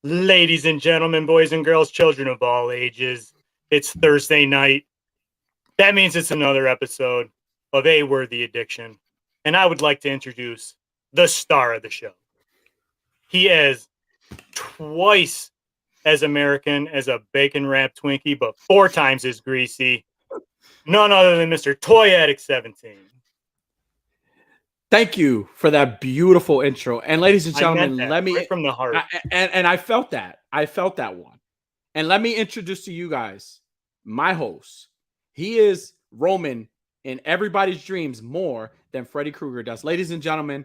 Ladies and gentlemen, boys and girls, children of all ages, it's Thursday night. That means it's another episode of A Worthy Addiction. And I would like to introduce the star of the show. He is twice as American as a bacon wrapped Twinkie, but 4 times as greasy. None other than Mr. Toy Addict 17. Thank you for that beautiful intro. And ladies and I meant gentlemen, that let me right from the heart. and I felt that. I felt that one. And let me introduce to you guys my host. He is Roman in everybody's dreams more than Freddy Krueger does. Ladies and gentlemen,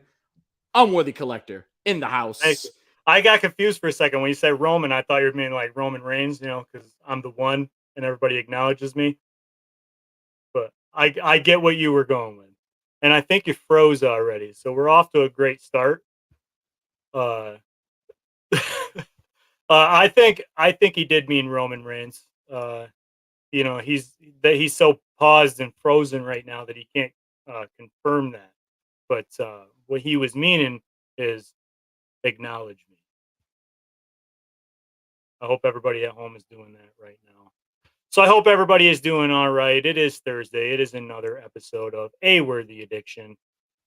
Unworthy Collector in the house. I got confused for a second when you said Roman. I thought you were meaning like Roman Reigns, because I'm the one and everybody acknowledges me. But I get what you were going with. And I think you froze already. So we're off to a great start. I think he did mean Roman Reigns. He's so paused and frozen right now that he can't confirm that. But what he was meaning is acknowledge me. I hope everybody at home is doing that right now. So I hope everybody is doing all right. It is Thursday. It is another episode of A Worthy Addiction.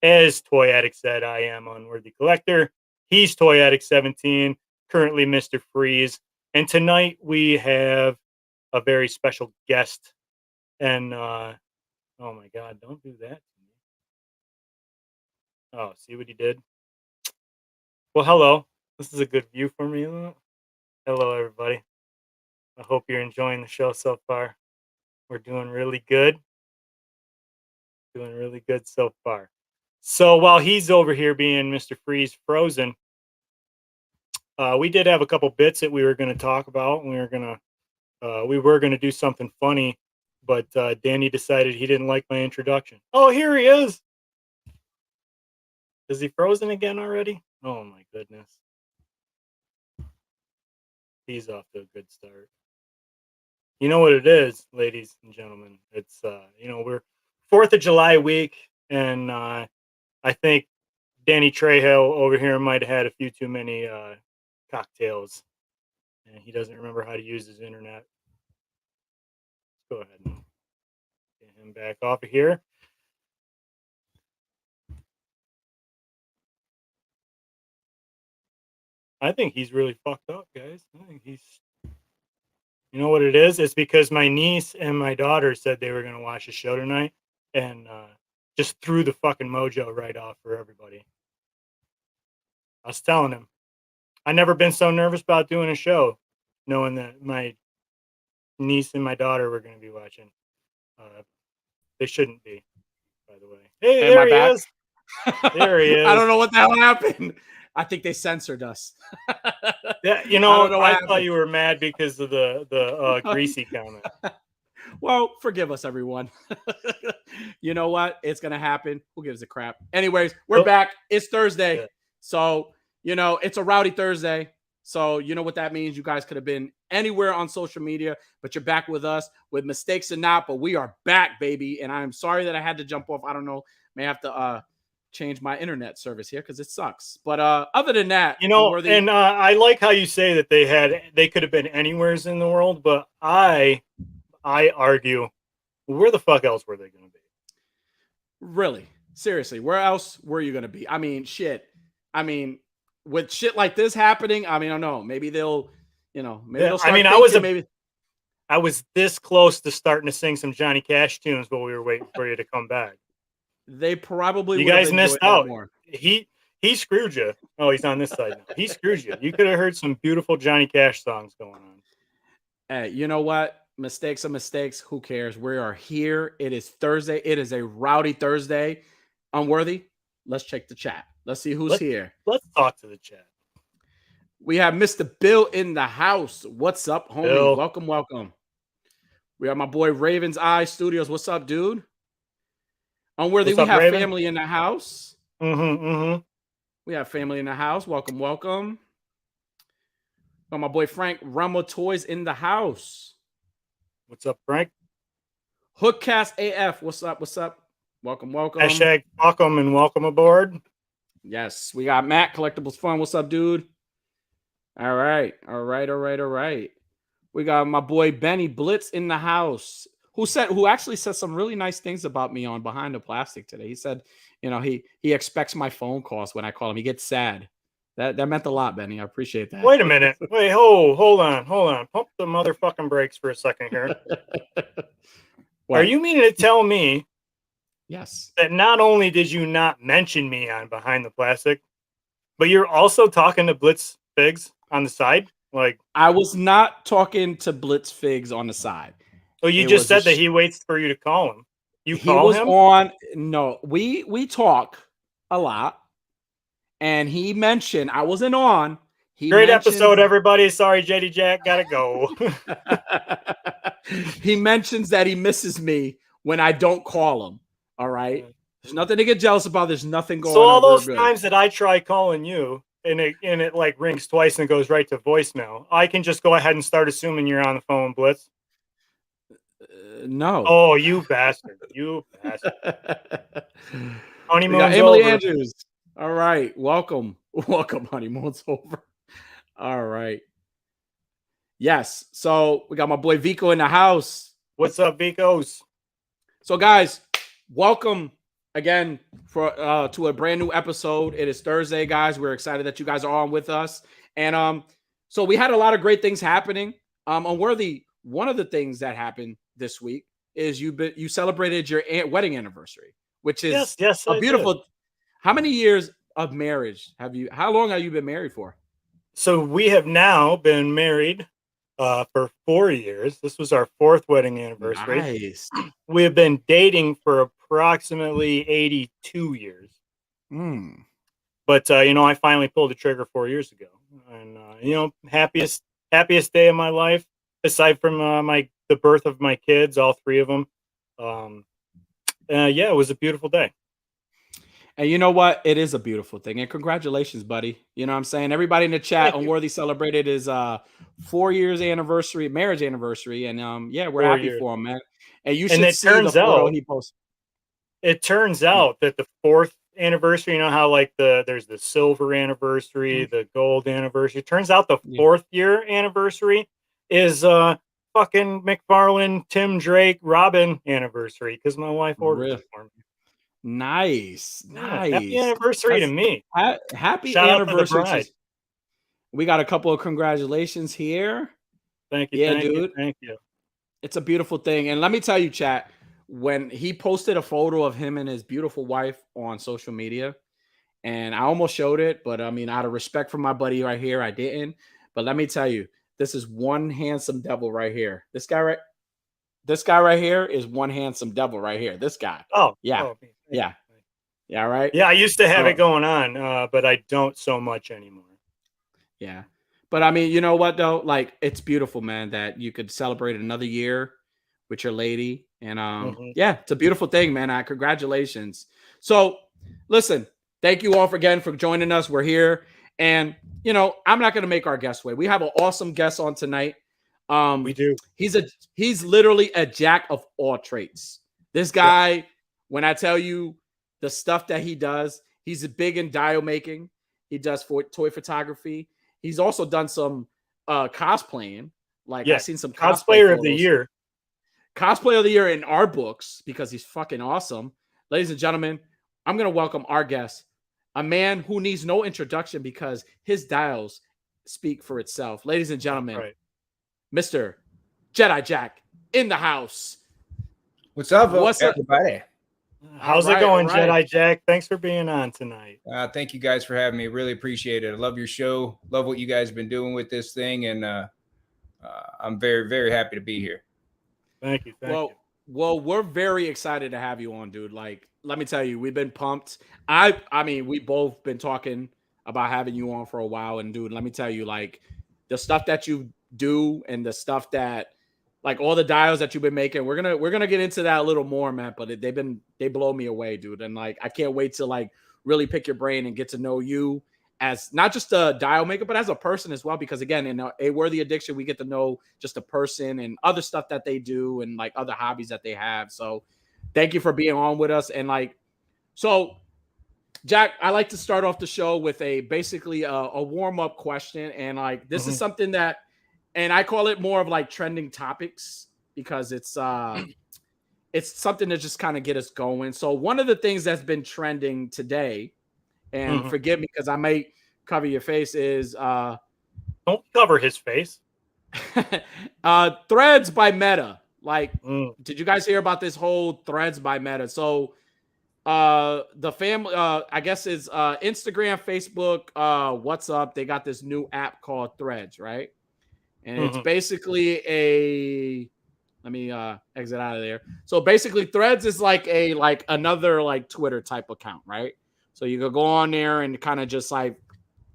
As Toy Addict said, I am Unworthy Collector. He's Toy Addict 17, currently Mr. Freeze. And tonight we have a very special guest. And, oh my God, don't do that to me. Oh, see what he did? Well, hello. This is a good view for me. Hello, everybody. I hope you're enjoying the show so far. We're doing really good. Doing really good so far. So while he's over here being Mr. Freeze frozen, we did have a couple bits that we were going to talk about. And we were gonna do something funny, but Danny decided he didn't like my introduction. Oh, here he is. Is he frozen again already? Oh my goodness. He's off to a good start. You know what it is, ladies and gentlemen. It's we're 4th of July week, and I think Danny Trejo over here might have had a few too many cocktails, and he doesn't remember how to use his internet. Let's go ahead and get him back off of here. I think he's really fucked up, guys. I think he's... You know what it is? It's because my niece and my daughter said they were going to watch the show tonight, and just threw the fucking mojo right off for everybody. I was telling him, I never been so nervous about doing a show, knowing that my niece and my daughter were going to be watching. They shouldn't be, by the way. Hey, there he is. There he is. I don't know what the hell happened. I think they censored us. Yeah, I thought you were mad because of the greasy comment. Well, forgive us, everyone. You know what? It's going to happen. Who gives a crap? Anyways, we're back. It's Thursday. Yeah. So, it's a rowdy Thursday. So, you know what that means? You guys could have been anywhere on social media, but you're back with us with mistakes and not. But we are back, baby. And I'm sorry that I had to jump off. I don't know. May have to change my internet service here because it sucks. But other than that, I like how you say that they could have been anywheres in the world, but I argue, where the fuck else were they going to be? Really? Seriously, where else were you going to be? I mean, shit. I mean, with shit like this happening, I don't know. Maybe they'll, they'll start I was this close to starting to sing some Johnny Cash tunes while we were waiting for you to come back. They probably you guys missed out. More. He screwed you. Oh, he's on this side now. He screwed you. You could have heard some beautiful Johnny Cash songs going on. Hey, you know what? Mistakes are mistakes. Who cares? We are here. It is Thursday. It is a rowdy Thursday. Unworthy. Let's check the chat. Let's see who's here. Let's talk to the chat. We have Mr. Bill in the house. What's up, homie? Bill. Welcome. We have my boy Raven's Eye Studios. What's up, dude? Unworthy, we have Raven? Family in the house. We have family in the house. Welcome. Got my boy Frank Rumble Toys in the house. What's up, Frank? Hookcast AF. What's up? Welcome. Hashtag welcome and welcome aboard. Yes, we got Matt Collectibles Fun. What's up, dude? All right. All right. All right. All right. We got my boy Benny Blitz in the house, who actually said some really nice things about me on Behind the Plastic today. He said, he expects my phone calls when I call him. He gets sad. That meant a lot, Benny. I appreciate that. Wait a minute. Wait, hold on. Pump the motherfucking brakes for a second here. Are What? you meaning to tell me Yes. that not only did you not mention me on Behind the Plastic, but you're also talking to Blitz Figs on the side? Like, I was not talking to Blitz Figs on the side. oh, you It just was a said that he waits for you to call him. You he call was him? on. No, we talk a lot, and he mentioned I wasn't on. He Great mentions episode, everybody. Sorry, Jedi Jack. Gotta go. he mentions that he misses me when I don't call him. All right. There's nothing to get jealous about. There's nothing So going all on. We're those good. times that I try calling you and it like rings twice and goes right to voicemail, I can just go ahead and start assuming you're on the phone, Blitz. No. Oh, you bastard. You bastard. We got Honeymoon's Emily over. Andrews. All right. Welcome. Welcome, honeymoon's over. All right. Yes. So we got my boy Vico in the house. What's up, Vicos? So, guys, welcome again for to a brand new episode. It is Thursday, guys. We're excited that you guys are on with us. And so we had a lot of great things happening. Unworthy, one of the things that happened this week is you celebrated your wedding anniversary, which is Yes, a I did. beautiful. How many years of marriage have you? How long have you been married for? So we have now been married for 4 years. This was our fourth wedding anniversary. Nice. We have been dating for approximately 82 years. Mm. But I finally pulled the trigger 4 years ago, and happiest day of my life, aside from the birth of my kids, all three of them. Yeah, it was a beautiful day. And you know what? It is a beautiful thing. And congratulations, buddy. You know what I'm saying? Everybody in the chat, Thank you. Unworthy celebrated his 4 years anniversary, marriage anniversary. And yeah, we're happy 4 years, for him, man. And you and should see the photo he posted. it turns Yeah. out that the fourth anniversary, you know how like there's the silver anniversary, Mhm. the gold anniversary. It turns out the Yeah. 4th year anniversary is fucking McFarlane, Tim Drake, Robin anniversary because my wife ordered it Real for me. nice. Yeah, happy Nice. anniversary to That's me. happy Shout out to the anniversary to bride. we got a couple of congratulations here. Thank you, Yeah, thank you, dude. thank you. It's a beautiful thing. And let me tell you, chat, when he posted a photo of him and his beautiful wife on social media, and I almost showed it, but I mean, out of respect for my buddy right here, I didn't. But let me tell you, this is one handsome devil right here. This guy right here is one handsome devil right here. This guy. Oh, Yeah. oh, thank you. Yeah. Yeah, right. Yeah, I used to have it So going on, but I don't so much anymore. yeah. But I mean, you know what though? Like it's beautiful, man, that you could celebrate another year with your lady. And Hmm. yeah, it's a beautiful thing, man. Congratulations. So listen, thank you all again for joining us. We're here. And I'm not gonna make our guest wait. We have an awesome guest on tonight. We Um, do. he's literally a jack of all trades. This Yep. guy, when I tell you the stuff that he does, he's big in dial making. He does for toy photography. He's also done some cosplaying. Like I Yeah. seen some cosplay Cosplayer of the photos. year. Cosplay of the year in our books because he's fucking awesome. Ladies and gentlemen, I'm gonna welcome our guest, a man who needs no introduction because his dials speak for itself. Ladies and That's gentlemen, right. Mr. Jedi Jack in the house. What's up, What's up? everybody? How's it All going, right. Jedi Jack? Thanks for being on tonight. Thank you guys for having me. Really appreciate it. I love your show. Love what you guys have been doing with this thing, and I'm very, very happy to be here. Thank you, thank you. Well, we're very excited to have you on, dude. Like, let me tell you, we've been pumped. I mean, we both been talking about having you on for a while, and dude, let me tell you, like, the stuff that you do and the stuff that, like, all the dials that you've been making, we're gonna get into that a little more, man. But they blow me away, dude, and like, I can't wait to like really pick your brain and get to know you as not just a dial maker, but as a person as well. Because again, in a worthy addiction, we get to know just a person and other stuff that they do and like other hobbies that they have. So thank you for being on with us. And like, so Jack, I like to start off the show with basically a warm up question, and like this is something that, and I call it more of like trending topics because it's something to just kind of get us going. So one of the things that's been trending today, and forgive me because I may cover your face, is don't cover his face. Threads by Meta. Like, did you guys hear about this whole Threads by Meta? So the family I guess is Instagram, Facebook, WhatsApp, they got this new app called Threads, right? And it's basically let me exit out of there. So basically Threads is like another like Twitter type account, right? So you could go on there and kind of just like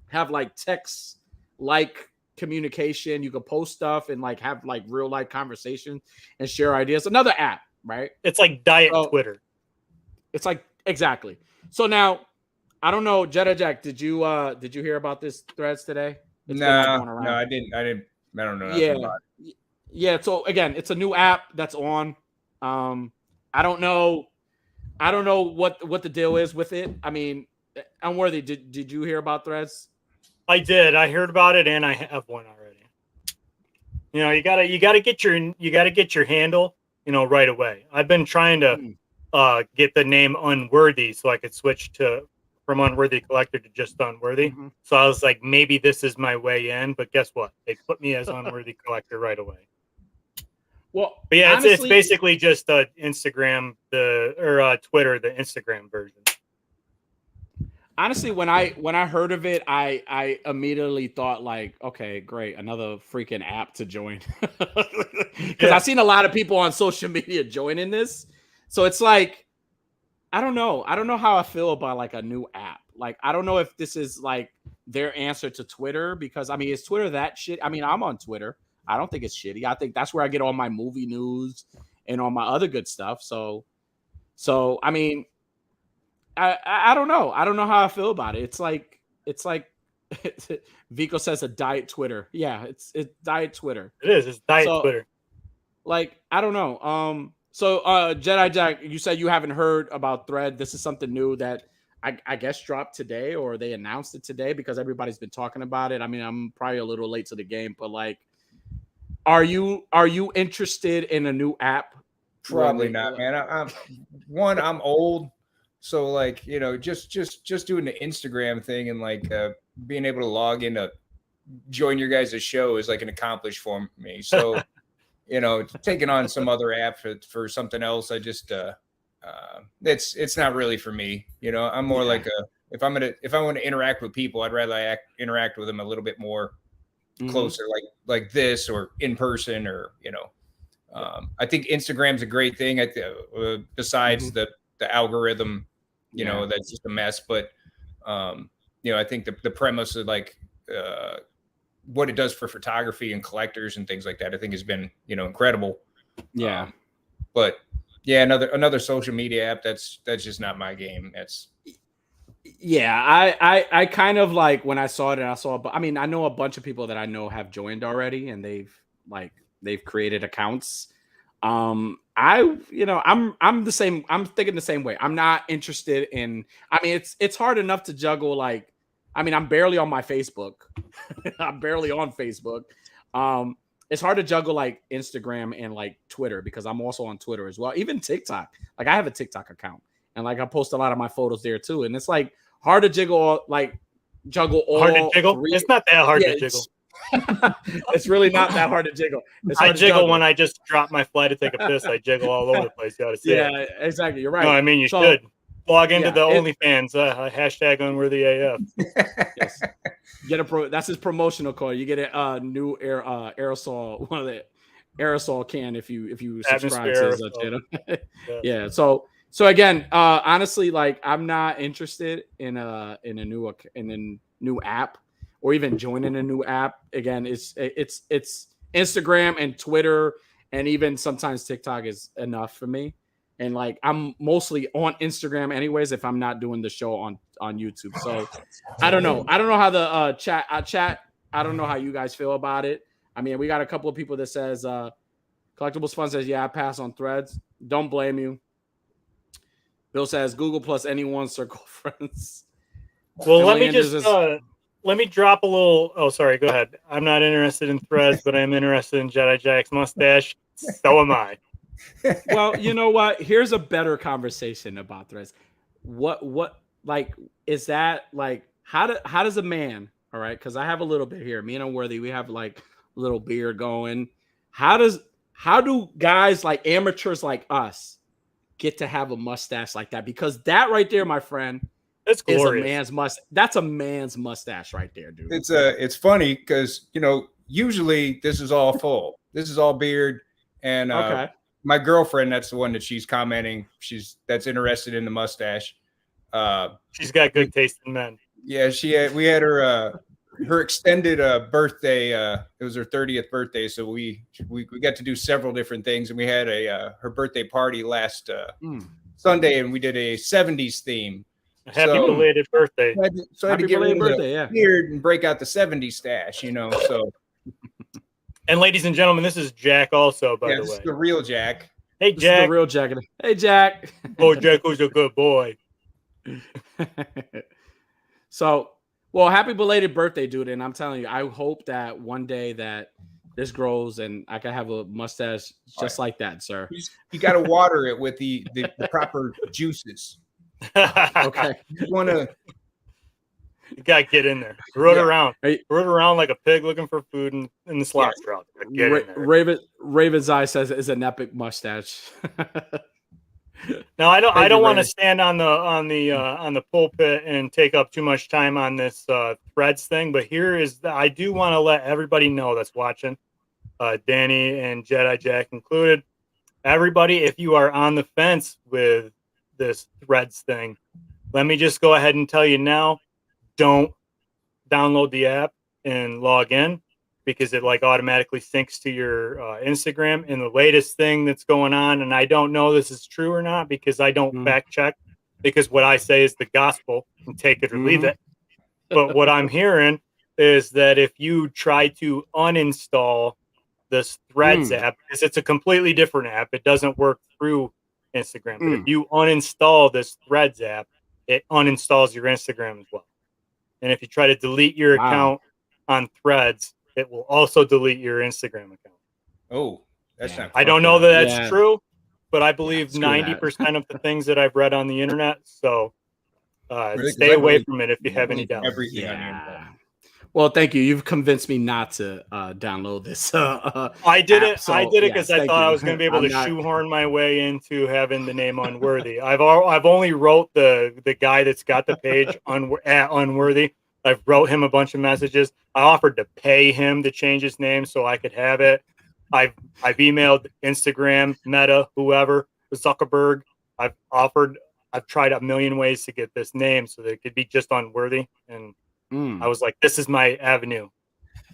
have like text like communication. You could post stuff and like have like real life conversation and share ideas. Another app, right? It's like diet Twitter. It's like exactly. So now, I don't know, Jedi Jack, did you hear about this Threads today? No, I didn't. I don't know nothing about it. Yeah. So again, it's a new app that's on. I don't know what the deal is with it. I mean, Unworthy, did you hear about Threads? I did. I heard about it, and I have one already. You know, you gotta get your handle, right away. I've been trying to get the name Unworthy so I could switch from Unworthy Collector to just Unworthy. So I was like, maybe this is my way in, but guess what? They put me as Unworthy Collector right away. Well, but yeah, honestly, it's basically just Instagram, Twitter, the Instagram version. Honestly, when I heard of it, I immediately thought like, okay, great, another freaking app to join. Because I've seen a lot of people on social media joining this. So it's like, I don't know how I feel about like a new app. Like, I don't know if this is like their answer to Twitter, because I mean, is Twitter that shit? I mean, I'm on Twitter. I don't think it's shitty. I think that's where I get all my movie news and all my other good stuff. So I mean, I don't know. I don't know how I feel about it. It's like Vico says a diet Twitter. Yeah, it's diet Twitter. It is. It's diet Twitter. Like, I don't know. So Jedi Jack, you said you haven't heard about Thread. This is something new that I guess dropped today, or they announced it today because everybody's been talking about it. I mean, I'm probably a little late to the game, but like, are you interested in a new app? Probably not, man. I'm old. So like, just doing the Instagram thing and like being able to log in to join your guys' show is like an accomplishment for me. So, taking on some other app for something else, I just it's not really for me. I'm more like if I want to interact with people, I'd rather interact with them a little bit more closer, like this or in person, or I think Instagram's a great thing. Besides the algorithm. That's just a mess. But, I think the premise of like what it does for photography and collectors and things like that, I think has been, incredible. Yeah. But yeah, another social media app that's just not my game. I kind of like when I saw it, and I know a bunch of people that I know have joined already, and they've created accounts. I'm the same. I'm thinking the same way. I'm not interested in, I mean, it's hard enough to juggle. Like, I mean, I'm barely on my Facebook. I'm barely on Facebook. It's hard to juggle like Instagram and like Twitter, because I'm also on Twitter as well. Even TikTok. Like, I have a TikTok account, and like I post a lot of my photos there too. And it's like hard to juggle all. Hard to jiggle? It's not that hard to jiggle. It's really not that hard to jiggle. I jiggle when I just drop my fly to take a piss. I jiggle all over the place. You gotta see it. Yeah, exactly. You're right. No, I mean, you should log into the OnlyFans. Hashtag Unworthy AF. Yes. That's his promotional code. You get a new aerosol, one of the aerosol can if you subscribe to his channel. Yeah. So again, honestly, like, I'm not interested in a new app, or even joining a new app. Again, it's Instagram and Twitter, and even sometimes TikTok is enough for me. And like, I'm mostly on Instagram anyways if I'm not doing the show on YouTube. So I don't know. I don't know how the chat. I don't know how you guys feel about it. I mean, we got a couple of people that says Collectibles Fun says, yeah, I pass on Threads. Don't blame you. Bill says Google plus anyone circle friends. Well, And let me Leanders just is- let me drop a little. Oh, sorry. Go ahead. I'm not interested in threads, but I'm interested in Jedi Jack's mustache. So am I. Well, you know what? Here's a better conversation about threads. What like is that like how does a man, all right? Because I have a little bit here. Me and Unworthy, we have like a little beard going. How do guys like amateurs like us get to have a mustache like that? Because that right there, my friend, That's is a glorious. man's must. That's a man's mustache right there, dude. It's funny because usually this is all full. This is all beard, and Okay. my girlfriend, that's the one that she's commenting. That's interested in the mustache. She's got good taste in men. Yeah, we had her extended birthday. It was her 30th birthday, so we got to do several different things, and we had her birthday party last Sunday, and we did a 70s theme. Happy belated birthday! So I had to get rid of the beard and break out the 70s stash, So. And ladies and gentlemen, this is Jack also, by the way. This is the real Jack. Hey, This Jack. is the real Jack. Hey, Jack. Oh, Jack was a good boy. So, well, happy belated birthday, dude. And I'm telling you, I hope that one day that this grows and I can have a mustache just like that, sir. You got to water it with the proper juices. Okay. You gotta get in there. Rode around like a pig looking for food in the slot truck. Raven's Eye says it's an epic mustache. Now I don't want to stand on the pulpit and take up too much time on this threads thing, but I do want to let everybody know that's watching, Danny and Jedi Jack included. Everybody, if you are on the fence with this threads thing, let me just go ahead and tell you now, don't download the app and log in, because it like automatically syncs to your Instagram. And the latest thing that's going on, and I don't know this is true or not because I don't fact check, because what I say is the gospel and take it or leave it. But what I'm hearing is that if you try to uninstall this Threads app, because it's a completely different app, it doesn't work through Instagram. But if you uninstall this Threads app, it uninstalls your Instagram as well. And if you try to delete your account on Threads, it will also delete your Instagram account. Oh, that's not. I don't know that that's true, but I believe 90% of the things that I've read on the internet. So stay away from it if you have any doubts. Everything on the internet. Well, thank you. You've convinced me not to download this. I did it. So, I did it because I thought I was going to be able to not... shoehorn my way into having the name Unworthy. I've only wrote the guy that's got the page at Unworthy. I've wrote him a bunch of messages. I offered to pay him to change his name so I could have it. I've emailed Instagram, Meta, whoever, Zuckerberg. I've tried a million ways to get this name so that it could be just Unworthy. And I was like, this is my avenue.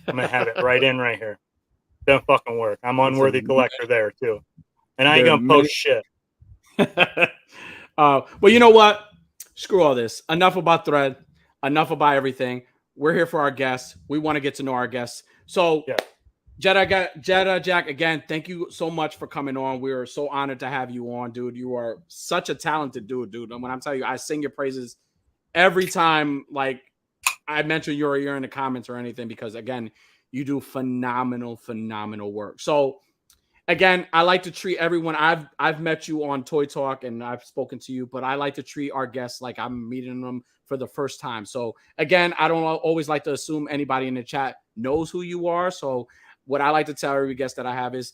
I'm going to have it right here. Doesn't fucking work. I'm Unworthy collector there too. And I ain't going to post shit. Well, you know what? Screw all this. Enough about Thread. Enough about everything. We're here for our guests. We want to get to know our guests. So, Jedi Jack, again, thank you so much for coming on. We are so honored to have you on, dude. You are such a talented dude. And when I'm telling you, I sing your praises every time, like, I mention you're in the comments or anything, because, again, you do phenomenal work. So, again, I like to treat everyone. I've met you on Toy Talk and I've spoken to you, but I like to treat our guests like I'm meeting them for the first time. So again, I don't always like to assume anybody in the chat knows who you are. So what I like to tell every guest that I have is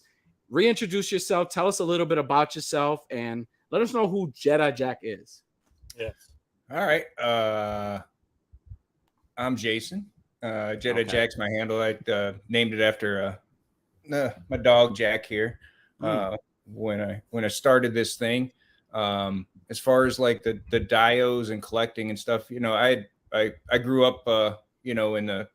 reintroduce yourself. Tell us a little bit about yourself and let us know who Jedi Jack is. Yes. All right. I'm Jason. Jedi Jack's my handle. I named it after my dog Jack here. When I started this thing, as far as like the dios and collecting and stuff, I grew up in the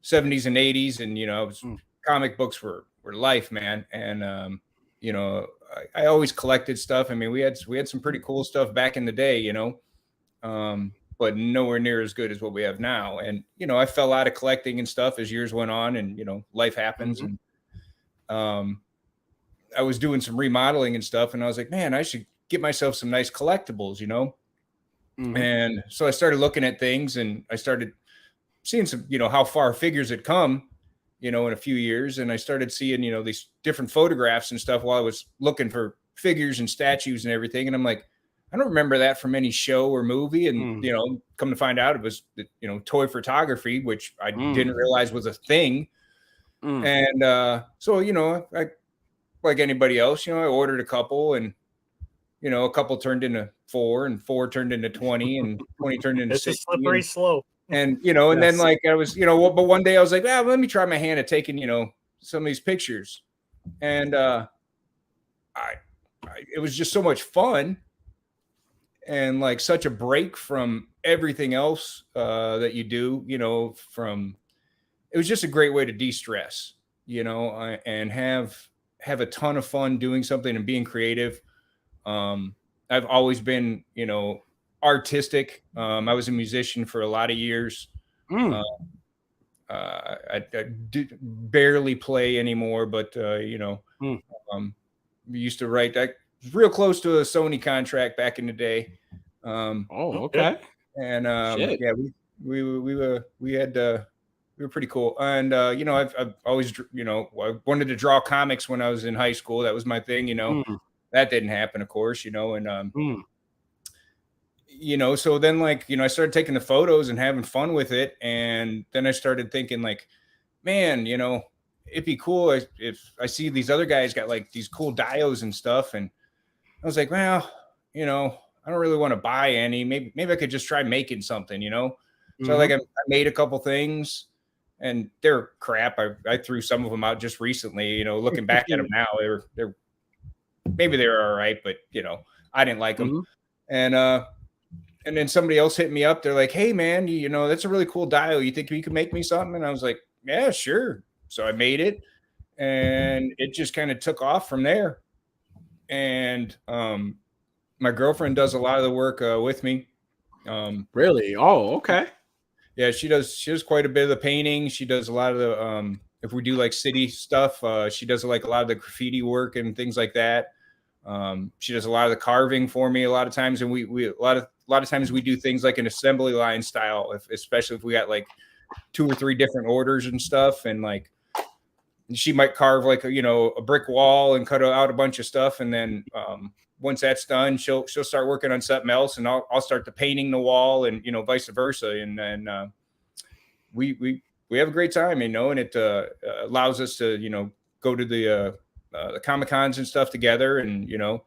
70s and 80s, and comic books were life, man. And I always collected stuff. I mean, we had some pretty cool stuff back in the day, but nowhere near as good as what we have now. And I fell out of collecting and stuff as years went on, and life happens. And I was doing some remodeling and stuff, and I was like, man, I should get myself some nice collectibles, you know? Mhm. And so I started looking at things, and I started seeing some, you know, how far figures had come, you know, in a few years. And I started seeing, you know, these different photographs and stuff while I was looking for figures and statues and everything. And I'm like, I don't remember that from any show or movie. And, you know, come to find out it was, you know, toy photography, which I didn't realize was a thing. And so, you know, I, like anybody else, you know, I ordered a couple, and, you know, a couple turned into 4, and 4 turned into 20, and 20 turned into It's a 60. slippery slope. And, you know, and then like I was, you know, but one day I was like, well, let me try my hand at taking, you know, some of these pictures. And it was just so much fun, and like such a break from everything else that you do, you know, it was just a great way to de-stress, you know, and have a ton of fun doing something and being creative. I've always been, you know, artistic. I was a musician for a lot of years. I did barely play anymore, but you know, we used to write. I was real close to a Sony contract back in the day. Okay. And Shit. yeah, we were pretty cool. And you know, I've always, you know, I wanted to draw comics when I was in high school. That was my thing, you know. That didn't happen, of course, you know. And you know, so then like, you know, I started taking the photos and having fun with it. And then I started thinking like, man, you know, it'd be cool if I see these other guys got like these cool dios and stuff. And I was like, well, you know, I don't really want to buy any. Maybe I could just try making something, you know. So like I made a couple things, and they're crap. I threw some of them out just recently, you know, looking back at them now, they're maybe they were all right, but you know, I didn't like them. And then somebody else hit me up. They're like, hey man, you know, that's a really cool dial. You think you could make me something? And I was like, yeah, sure. So I made it, and it just kind of took off from there. And my girlfriend does a lot of the work with me. Really? Oh, okay. Yeah, she does quite a bit of the painting. She does a lot of the if we do like city stuff, she does like a lot of the graffiti work and things like that. She does a lot of the carving for me a lot of times, and we a lot of times we do things like an assembly line style, especially if we got like 2 or 3 different orders and stuff. And like she might carve like you know, a brick wall and cut out a bunch of stuff, and then once that's done, she'll start working on something else, and I'll start the painting the wall, and you know, vice versa. And then we have a great time, you know, and it allows us to, you know, go to the Comic Cons and stuff together. And you know,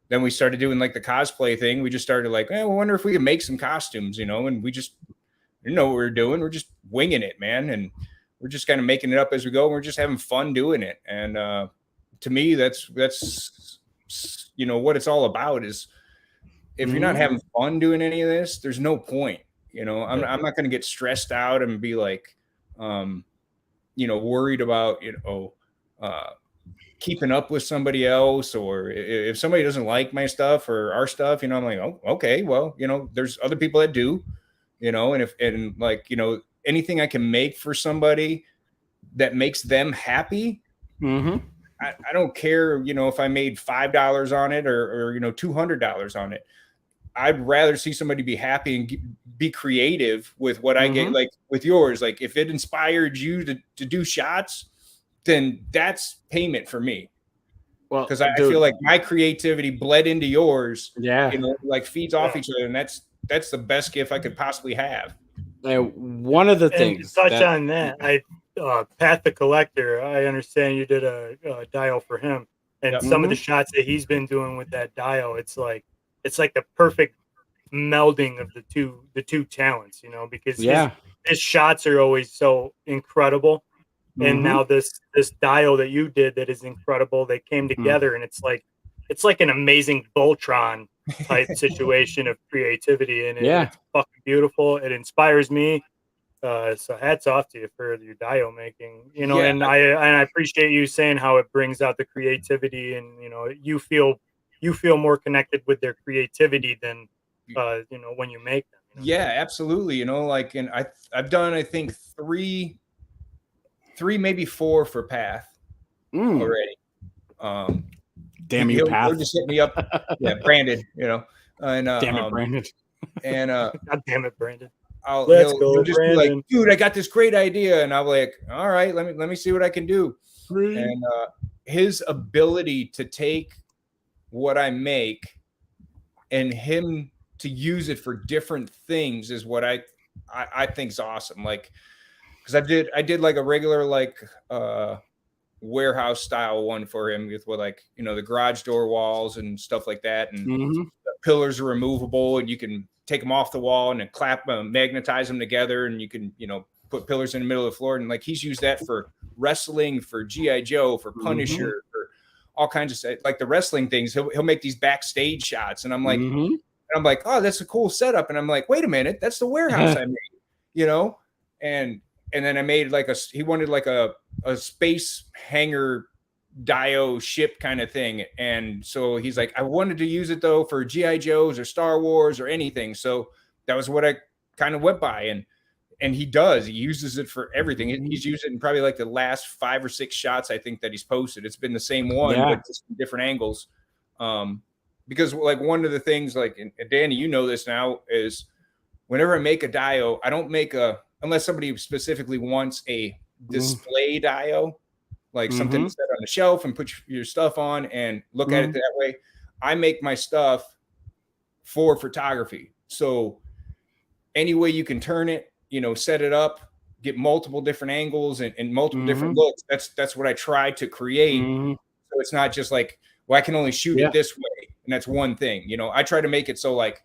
then we started doing like the cosplay thing. We just started like, we wonder if we can make some costumes, you know, and we just didn't know what we were doing. We're just winging it, man, and we're just kind of making it up as we go. And we're just having fun doing it. And to me, that's you know what it's all about. Is if you're not having fun doing any of this, there's no point. You know, I'm not going to get stressed out and be like, you know, worried about, you know, keeping up with somebody else, or if somebody doesn't like my stuff or our stuff, you know, I'm like, oh, okay, well, you know, there's other people that do, you know, and like, you know, anything I can make for somebody that makes them happy. I don't care, you know, if I made $5 on it or you know, $200 on it. I'd rather see somebody be happy and be creative with what I get. Like with yours, like if it inspired you to do shots, then that's payment for me. Well, because I feel like my creativity bled into yours. Yeah, you know, like feeds off each other, and that's the best gift I could possibly have. One of the things to touch on that, Pat the Collector, I understand you did a dial for him, and some of the shots that he's been doing with that dial, it's like the perfect melding of the two talents, you know, because his shots are always so incredible. And now this dial that you did that is incredible, they came together, and it's like an amazing Voltron type situation of creativity, and it's fucking beautiful. It inspires me. So hats off to you for your dial making, you know. And I appreciate you saying how it brings out the creativity, and you know, you feel more connected with their creativity than you know, when you make them, you know? Yeah, absolutely. You know, like, and I've done, I think 3 maybe 4 for Path already. Damn you, Path. He'll just hit me up. Yeah, Brandon, you know. And Damn it, Brandon. And God damn it, Brandon. He'll just be like, dude, I got this great idea. And I'm like, all right, let me see what I can do. And his ability to take what I make and him to use it for different things is what I think is awesome. Like, because I did like a regular like warehouse style one for him with like, you know, the garage door walls and stuff like that, and the pillars are removable and you can take them off the wall and then magnetize them together, and you can, you know, put pillars in the middle of the floor. And like he's used that for wrestling, for GI Joe, for Punisher, for all kinds of stuff. Like the wrestling things, he'll make these backstage shots, and I'm like, oh, that's a cool setup. And I'm like, wait a minute, that's the warehouse I made, you know. And then I made like he wanted like a space hangar Dio ship kind of thing. And so he's like, I wanted to use it though for GI Joes or Star Wars or anything. So that was what I kind of went by. And he uses it for everything. He's used it in probably like the last 5 or 6 shots I think that he's posted. It's been the same one, but just different angles. Because like one of the things, like, and Danny, you know this now, is whenever I make a Dio, I don't make unless somebody specifically wants a display Dio, like something to set on the shelf and put your stuff on and look at it that way. I make my stuff for photography. So any way you can turn it, you know, set it up, get multiple different angles and multiple different looks. That's what I try to create. So it's not just like, well, I can only shoot it this way, and that's one thing. You know, I try to make it so like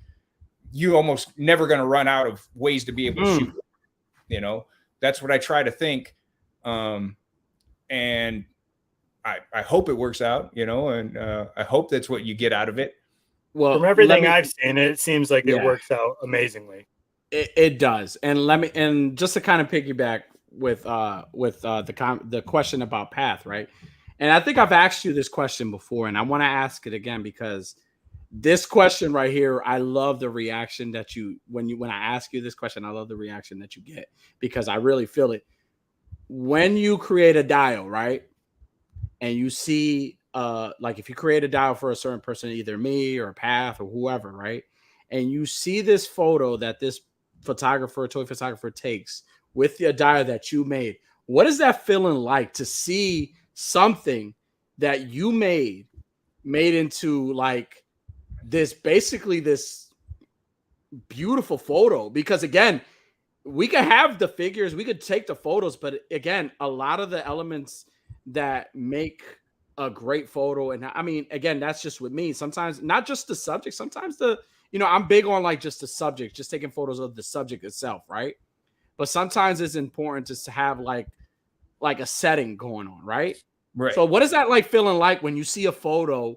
you almost never going to run out of ways to be able to shoot. You know, that's what I try to think. And I hope it works out, you know, and I hope that's what you get out of it. Well, from everything I've seen, it seems like it works out amazingly. It does. And just to kind of piggyback with the question about Path, right? And I think I've asked you this question before, and I want to ask it again because this question right here, I love the reaction that when I ask you this question, I love the reaction that you get because I really feel it. When you create a dial, right? And you see, like if you create a dial for a certain person, either me or Path or whoever, right? And you see this photo that this toy photographer takes with the dial that you made. What is that feeling like to see something that you made into like this beautiful photo? Because again, we could have the figures, we could take the photos, but again, a lot of the elements that make a great photo, and I mean, again, that's just with me. Sometimes not just the subject, sometimes I'm big on like just the subject, just taking photos of the subject itself, right? But sometimes it's important just to have like a setting going on, right? Right. So what is that like feeling like when you see a photo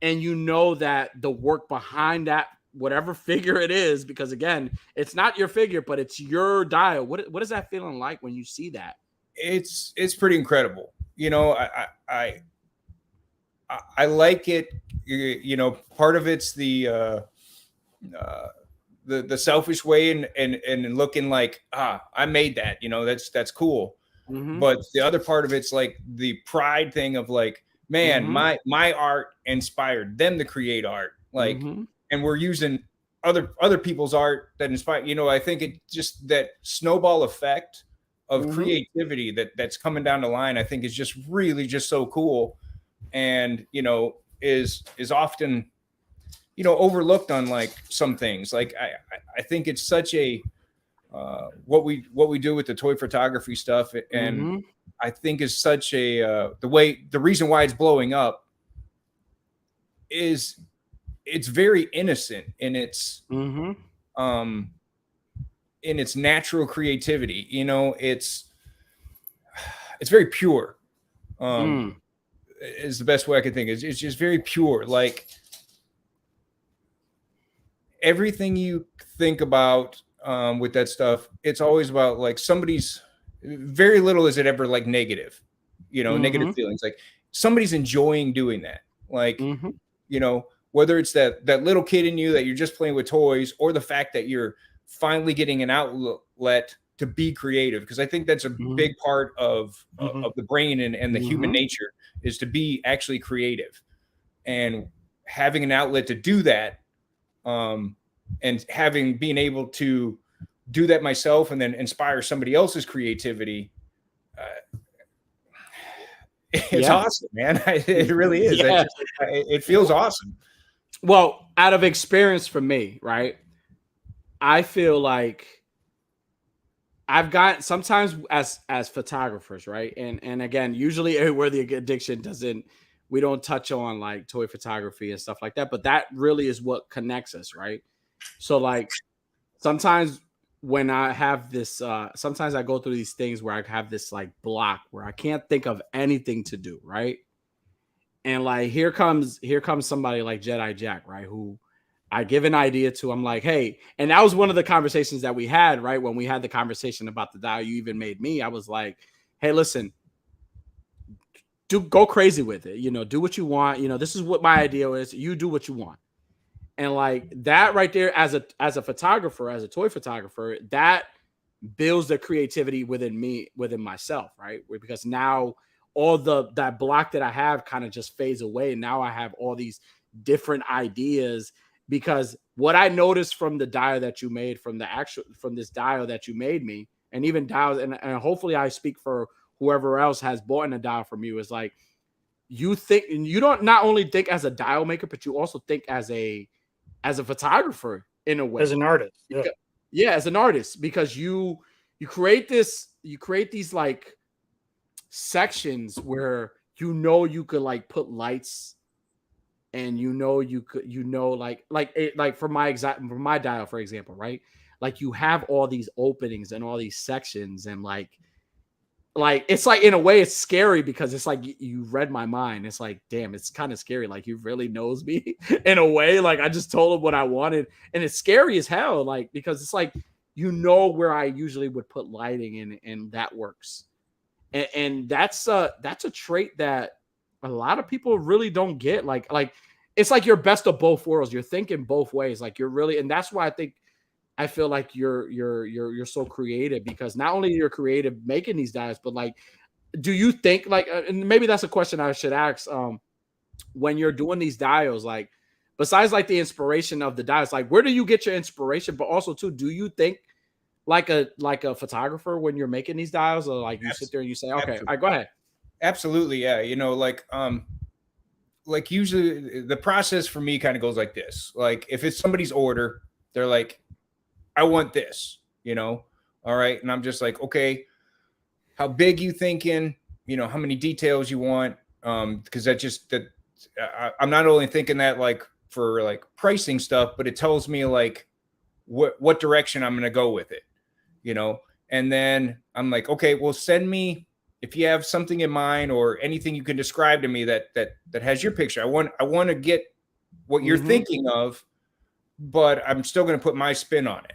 and you know that the work behind that, whatever figure it is, because again, it's not your figure, but it's your dial. What is that feeling like when you see that? It's pretty incredible. You know, I like it. You know, part of it's the selfish way and looking like, I made that, you know, that's cool. But the other part of it's like the pride thing of like, man, my art inspired them to create art. Like, and we're using other people's art that inspire, you know, I think it just that snowball effect of creativity that's coming down the line, I think is just really just so cool. And, you know, is often, you know, overlooked on like some things. Like I think it's such a what we do with the toy photography stuff, and I think is such a the reason why it's blowing up is it's very innocent in its natural creativity. You know, it's very pure. Is the best way I can think. It's just very pure. Like everything you think about with that stuff, it's always about like somebody's. Very little is it ever like negative, you know, negative feelings. Like somebody's enjoying doing that. Like, you know, whether it's that little kid in you that you're just playing with toys, or the fact that you're finally getting an outlet to be creative, because I think that's a big part of the brain and the human nature is to be actually creative. and having an outlet to do that, and being able to do that myself and then inspire somebody else's creativity. It's awesome, man. It really is. Yeah. It feels awesome. Well, out of experience for me, right? I feel like I've got sometimes as photographers, right? And again, usually where the addiction we don't touch on like toy photography and stuff like that, but that really is what connects us, right? So like sometimes when I have this, sometimes I go through these things where I have this like block where I can't think of anything to do, right? And like here comes somebody like Jedi Jack, right? Who I give an idea to. I'm like, hey, and that was one of the conversations that we had, right? When we had the conversation about the dial you even made me, I was like, hey, listen, go crazy with it. Do what you want. This is what my idea is. You do what you want. And like that right there, as a photographer, as a toy photographer, that builds the creativity within myself, right? Because now all that block that I have kind of just fades away. Now I have all these different ideas, because what I noticed from the dial that you made, from this dial that you made me, and even dials, and hopefully I speak for whoever else has bought a dial from you, is like you think, and you don't not only think as a dial maker, but you also think as a photographer in a way, as an artist. Yeah, as an artist, because you create these like sections where you could like put lights, and you could like for my dial, for example, right? Like you have all these openings and all these sections, and like it's like in a way it's scary, because it's like you read my mind. It's like, damn, it's kind of scary. Like you really knows me in a way. Like I just told him what I wanted, and it's scary as hell. Like, because it's like, where I usually would put lighting in, and that works. And that's a trait that a lot of people really don't get. Like it's like you're best of both worlds. You're thinking both ways. Like you're really, and that's why I feel like you're so creative, because not only you're creative making these dials, but like, do you think like, and maybe that's a question I should ask, when you're doing these dials, like besides like the inspiration of the dials, like where do you get your inspiration? But also too, do you think like a photographer when you're making these dials, or like you sit there and you say, okay, all right, go ahead. Absolutely. Yeah. Like usually the process for me kind of goes like this. Like if it's somebody's order, they're like, I want this, all right. And I'm just like, okay, how big you thinking, how many details you want? Because I'm not only thinking that like for like pricing stuff, but it tells me like what direction I'm going to go with it, and then I'm like, okay, well, send me, if you have something in mind or anything you can describe to me that has your picture. I want to get what you're thinking of, but I'm still going to put my spin on it,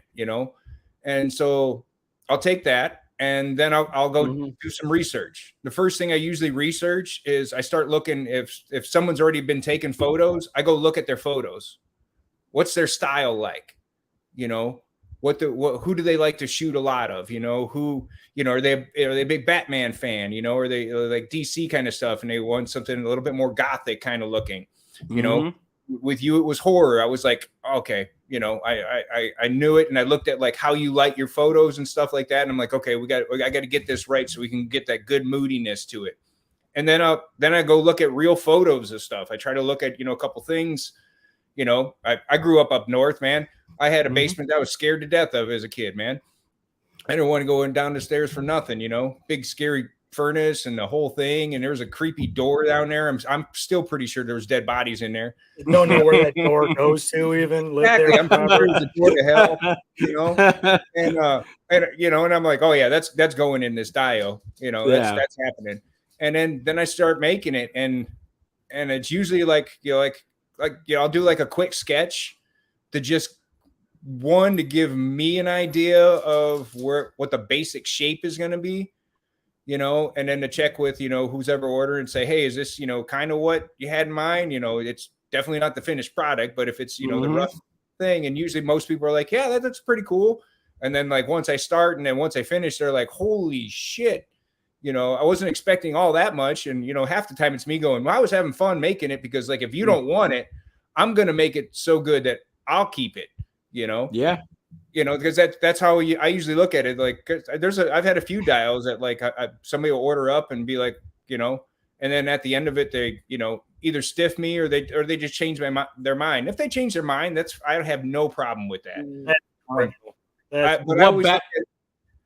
and so I'll take that, and then I'll go do some research. The first thing I usually research is I start looking, if someone's already been taking photos, I go look at their photos. What's their style like? Who do they like to shoot a lot of? Who, are they a big Batman fan? Are they like DC kind of stuff, and they want something a little bit more gothic kind of looking? With you, it was horror. I was like, okay, I knew it, and I looked at like how you light your photos and stuff like that, and I'm like, okay, I got to get this right so we can get that good moodiness to it. And then I go look at real photos of stuff. I try to look at a couple things. I grew up north, man. I had a basement that I was scared to death of as a kid, man. I didn't want to go down the stairs for nothing, big scary furnace and the whole thing. And there was a creepy door down there. I'm still pretty sure there was dead bodies in there. You don't know where that door goes to even. Exactly. I'm pretty sure it's a door to hell, and I'm like, oh yeah, that's going in this dial, that's happening. And then I start making it, and it's usually like, I'll do like a quick sketch to just to give me an idea of what the basic shape is going to be, and then to check with, who's ever ordered and say, hey, is this, kind of what you had in mind? It's definitely not the finished product, but if it's, the rough thing. And usually most people are like, yeah, that's pretty cool. And then like once I start and then once I finish, they're like, holy shit, You know, I wasn't expecting all that much. And, you know, half the time it's me going, well, I was having fun making it because like, if you don't want it, I'm going to make it so good that I'll keep it, you know? Yeah. You know, because that's how I usually look at it. Like I've had a few dials that like somebody will order up and be like, you know, and then at the end of it, they, you know, either stiff me or they just change their mind. If they change their mind, I have no problem with that. But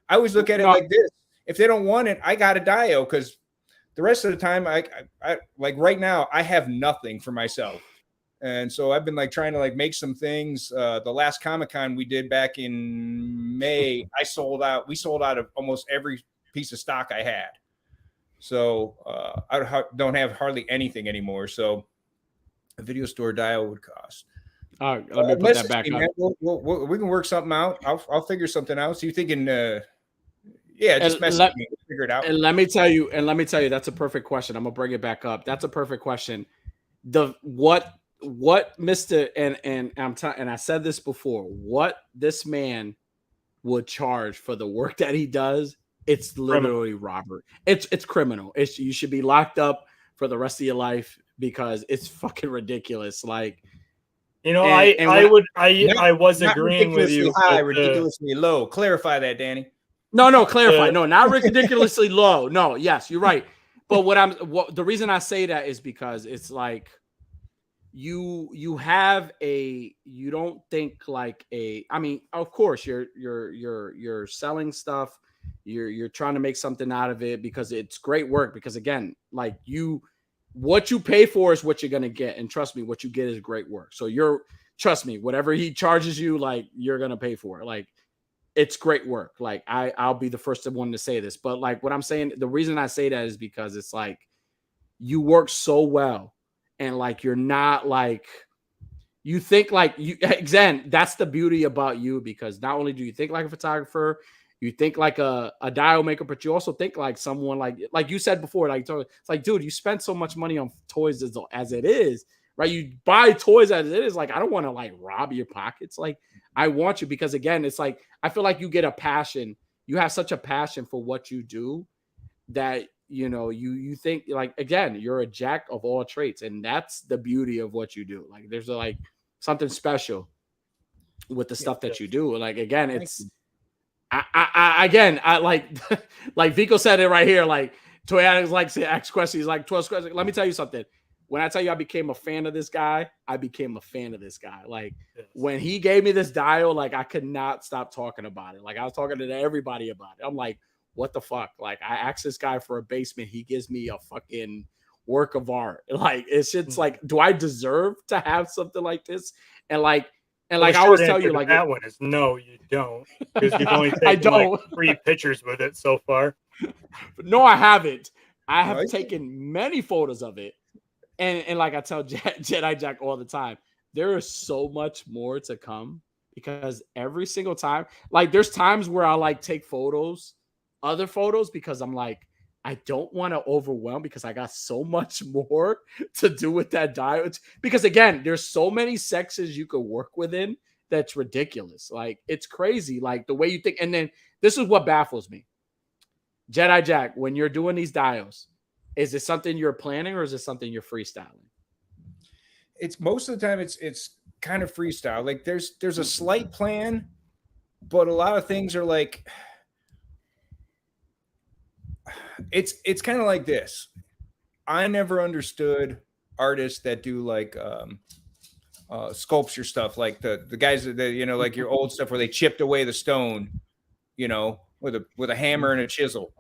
I always look at it like this. If they don't want it, I got a dio, because the rest of the time I like right now I have nothing for myself. And so I've been like trying to like make some things. The last Comic-Con we did back in May, we sold out of almost every piece of stock I had. So I don't have hardly anything anymore. So a video store dial would cost. All right, let me put that back up. We can work something out. I'll figure something out. So you're thinking, yeah, just message me. We'll figure it out. And let me tell you, that's a perfect question. I'm gonna bring it back up. That's a perfect question. What Mr. and I said this before, what this man would charge for the work that he does, it's literally robbery. It's criminal. You should be locked up for the rest of your life because it's fucking ridiculous. Like, you know, I was agreeing with you. High, ridiculously low. Clarify that, Danny. No, clarify. No, not ridiculously low. No, yes, you're right. But the reason I say that is because it's like you don't think like I mean, of course you're selling stuff, you're trying to make something out of it because it's great work, because again, like what you pay for is what you're going to get. And trust me, what you get is great work. So trust me, whatever he charges you, like you're going to pay for it. Like it's great work. Like I'll be the first one to say this, but like what I'm saying, the reason I say that is because it's like you work so well, and like you're not like, you think like you, again, that's the beauty about you, because not only do you think like a photographer, you think like a dial maker, but you also think like someone like you said before, like it's like, dude, you spend so much money on toys as it is, right? You buy toys as it is. Like, I don't want to like rob your pockets. Like, I want you, because again, it's like, I feel like you get a passion. You have such a passion for what you do that, you know, you think like, again, you're a jack of all trades. And that's the beauty of what you do. Like, there's like something special with the stuff that you do. Like, again, it's, I like, like Vico said it right here. Like, Toy Addicts likes to ask questions. He's like 12 questions. Let me tell you something. When I tell you I became a fan of this guy, I became a fan of this guy. Like, when he gave me this dial, like I could not stop talking about it. Like, I was talking to everybody about it. I'm like, what the fuck? Like, I asked this guy for a basement. He gives me a fucking work of art. Like, it's just like, do I deserve to have something like this? And like I always tell you, like, that one is no, you don't, because you've only taken like 3 pictures with it so far. No, I haven't. I have taken many photos of it. And like I tell Jedi Jack all the time, there is so much more to come, because every single time, like there's times where I like take other photos, because I'm like, I don't want to overwhelm, because I got so much more to do with that dial. Because again, there's so many sexes you could work within that's ridiculous. Like, it's crazy, like the way you think. And then this is what baffles me. Jedi Jack, when you're doing these dials, is it something you're planning, or is it something you're freestyling? It's most of the time it's kind of freestyle. Like there's a slight plan, but a lot of things are like, it's kind of like this. I never understood artists that do like sculpture stuff, like the guys that, you know, like your old stuff where they chipped away the stone, you know, with a hammer and a chisel.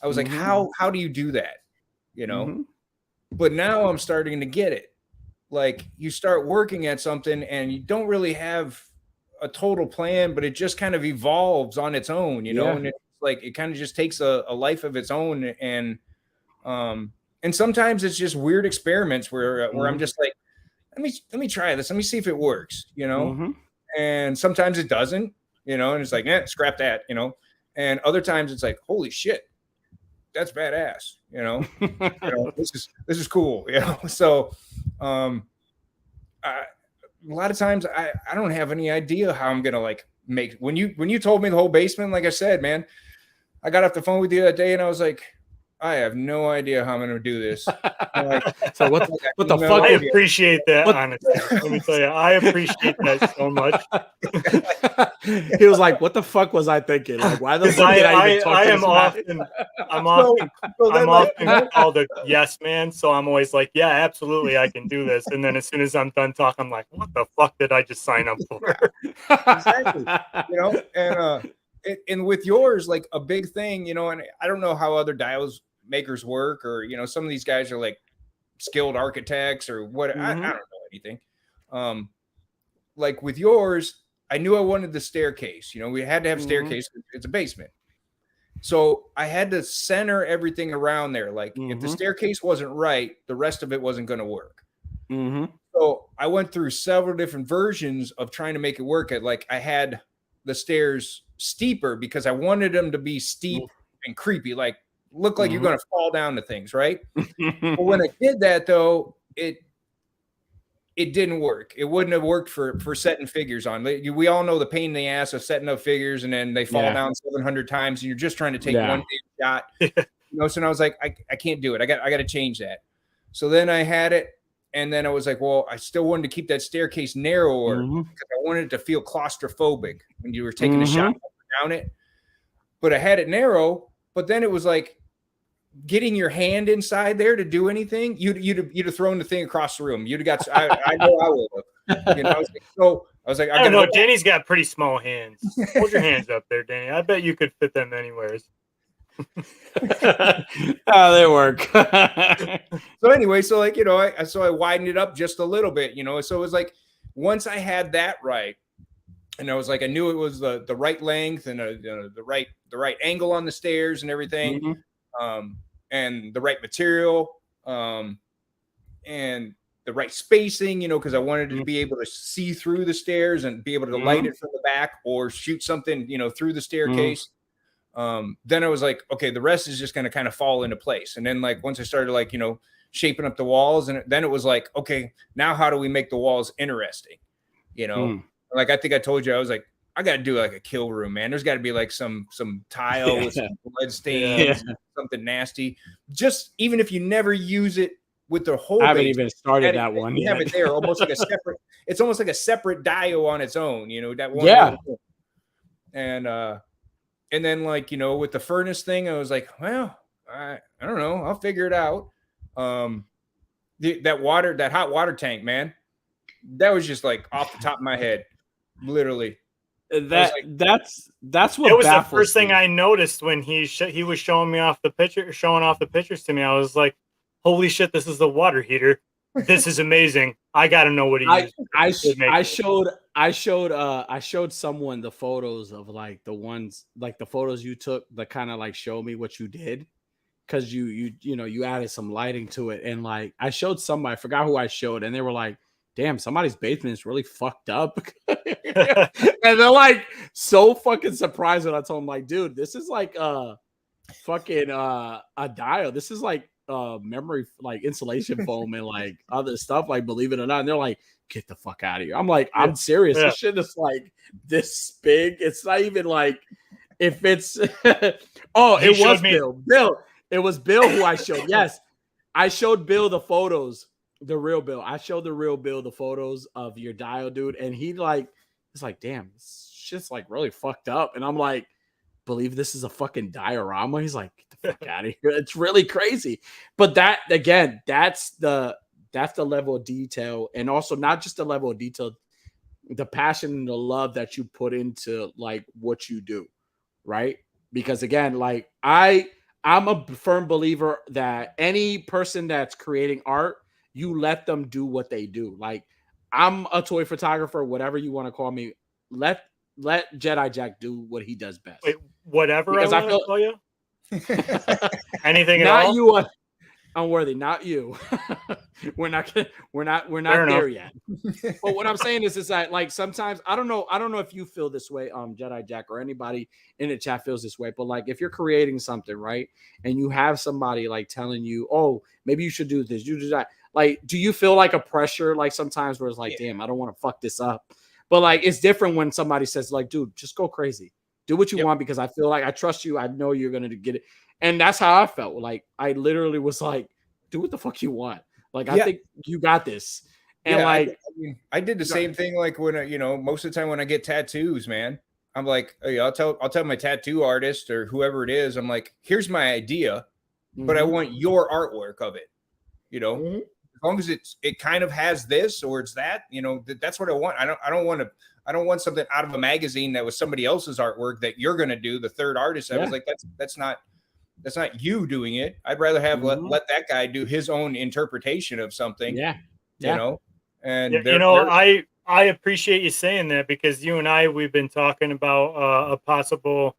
I was like, how do you do that? You know, but now I'm starting to get it. Like, you start working at something and you don't really have a total plan, but it just kind of evolves on its own, you know, and it's like, it kind of just takes a life of its own. And sometimes it's just weird experiments where I'm just like, let me try this. Let me see if it works, you know? And sometimes it doesn't, you know, and it's like, scrap that, you know? And other times it's like, holy shit, that's badass, you know? This is cool, you know? So, a lot of times I don't have any idea how I'm going to like make, when you told me the whole basement, like I said, man, I got off the phone with you that day and I was like, I have no idea how I'm going to do this. So what the fuck? I appreciate that, honestly. Let me tell you, I appreciate that so much. He was like, "What the fuck was I thinking? Like, why the fuck did I even talk to this man?" I'm often called a yes man, so I'm always like, yeah, absolutely, I can do this. And then as soon as I'm done talking, I'm like, what the fuck did I just sign up for? Exactly. And with yours, like a big thing, and I don't know how other dials makers work, or some of these guys are like skilled architects or what. I don't know anything. Like with yours, I knew I wanted the staircase. We had to have staircase. It's a basement. So I had to center everything around there. Like if the staircase wasn't right, the rest of it wasn't going to work. So I went through several different versions of trying to make it work. I had the stairs steeper because I wanted them to be steep and creepy, like look like you're going to fall down to things, right? But when I did that, though, it didn't work. It wouldn't have worked for setting figures on. We all know the pain in the ass of setting up figures, and then they fall down 700 times, and you're just trying to take one big shot. So I was like, I can't do it. I got to change that. So then I had it, and then I was like, well, I still wanted to keep that staircase narrower because I wanted it to feel claustrophobic when you were taking a shot down it. But I had it narrow, but then it was like getting your hand inside there to do anything. You'd have thrown the thing across the room. You'd have got. I know I would have. I was like, I don't know. Danny's got pretty small hands. Hold your hands up there, Danny. I bet you could fit them anywheres. Oh, they work. So anyway, so I widened it up just a little bit, So it was like once I had that right, and I was like, I knew it was the right length and the right angle on the stairs and everything, and the right material, and the right spacing, because I wanted to be able to see through the stairs and be able to light it from the back or shoot something, through the staircase. Then I was like, okay, the rest is just going to kind of fall into place. And then once I started shaping up the walls, and then it was like, okay, now how do we make the walls interesting? I think I told you, I was like, I got to do like a kill room, man. There's got to be like some tile with some blood stains, something nasty. Just even if you never use it with the whole, I haven't even started that one. You have it there, almost like a separate. It's almost like a separate dio on its own. That one. Yeah. And then with the furnace thing, I was like, well, I don't know. I'll figure it out. That hot water tank, man, that was just like off the top of my head, literally. That's what it was the me. first thing I noticed when he was showing off the pictures to me. I was like, holy shit, this is the water heater. This is amazing. I got to know what he used. I showed someone the photos of the photos you took that kind of show me what you did, because you added some lighting to it, and I showed somebody, I forgot who I showed, and they were like, damn, somebody's basement is really fucked up. And they're so fucking surprised when I told them, dude, this is fucking a dial. This is memory, insulation foam and other stuff, believe it or not. And they're like, get the fuck out of here. I'm like, I'm serious. This shit is this big. It's not even if it's oh, it was Bill. It was Bill who I showed. Yes. I showed Bill the photos, the real Bill. I showed the real Bill the photos of your dial, dude. And he it's damn, this shit's really fucked up. And I'm like, believe this is a fucking diorama? He's like, get the fuck out of here. It's really crazy. But that, again, that's the level of detail. And also not just the level of detail, the passion and the love that you put into what you do, right? Because again, I'm a firm believer that any person that's creating art, you let them do what they do. I'm a toy photographer, whatever you want to call me. Let Jedi Jack do what he does best. Wait, whatever because I want to call you? Anything at not all? You, Unworthy, not you. we're not there yet. But what I'm saying is that sometimes I don't know if you feel this way, Jedi Jack, or anybody in the chat feels this way, but if you're creating something, right, and you have somebody telling you, oh, maybe you should do this, you do that. Do you feel a pressure sometimes where it's damn, I don't want to fuck this up? But it's different when somebody says dude, just go crazy. Do what you Yep. want because I feel like I trust you. I know you're gonna get it. And that's how I felt. Like I literally was like, do what the fuck you want. Like I Yeah. think you got this. And Yeah, like I did the same thing. Like when most of the time when I get tattoos, man, I'm like, hey, I'll tell my tattoo artist or whoever it is, I'm like, here's my idea, but I want your artwork of it. You know, as long as it kind of has this or it's that, that's what I want. I don't want something out of a magazine that was somebody else's artwork that you're gonna do, the third artist. I was like, that's not you doing it. I'd rather have let that guy do his own interpretation of something. Yeah. You know. And I appreciate you saying that because you and we've been talking about a possible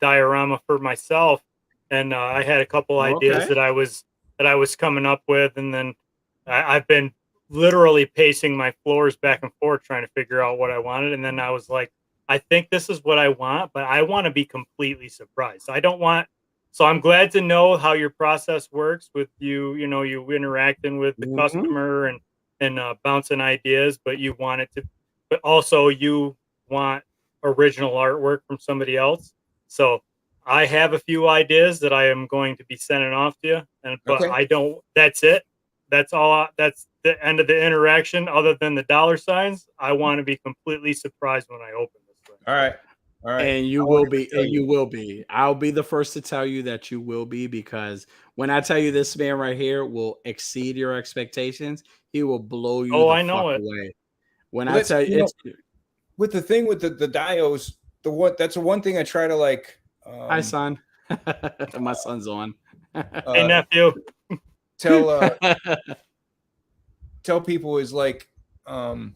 diorama for myself, and I had a couple ideas that I was coming up with, and then I've been literally pacing my floors back and forth trying to figure out what I wanted, and then I was like, I think this is what I want, but I want to be completely surprised. I don't want. So I'm glad to know how your process works with you. You interacting with the customer and bouncing ideas, but you want it to, but also you want original artwork from somebody else. So I have a few ideas that I am going to be sending off to you, but I don't. That's it. That's all. That's the end of the interaction. Other than the dollar signs, I want to be completely surprised when I open this thing. All right. And you will be, and you will be. I'll be the first to tell you that you will be, because when I tell you this man right here will exceed your expectations, he will blow you I know it. away. When I tell you, it's with the thing with the dios, that's the one thing I try to like. Hi, son. My son's on. Hey, nephew. Tell people is like when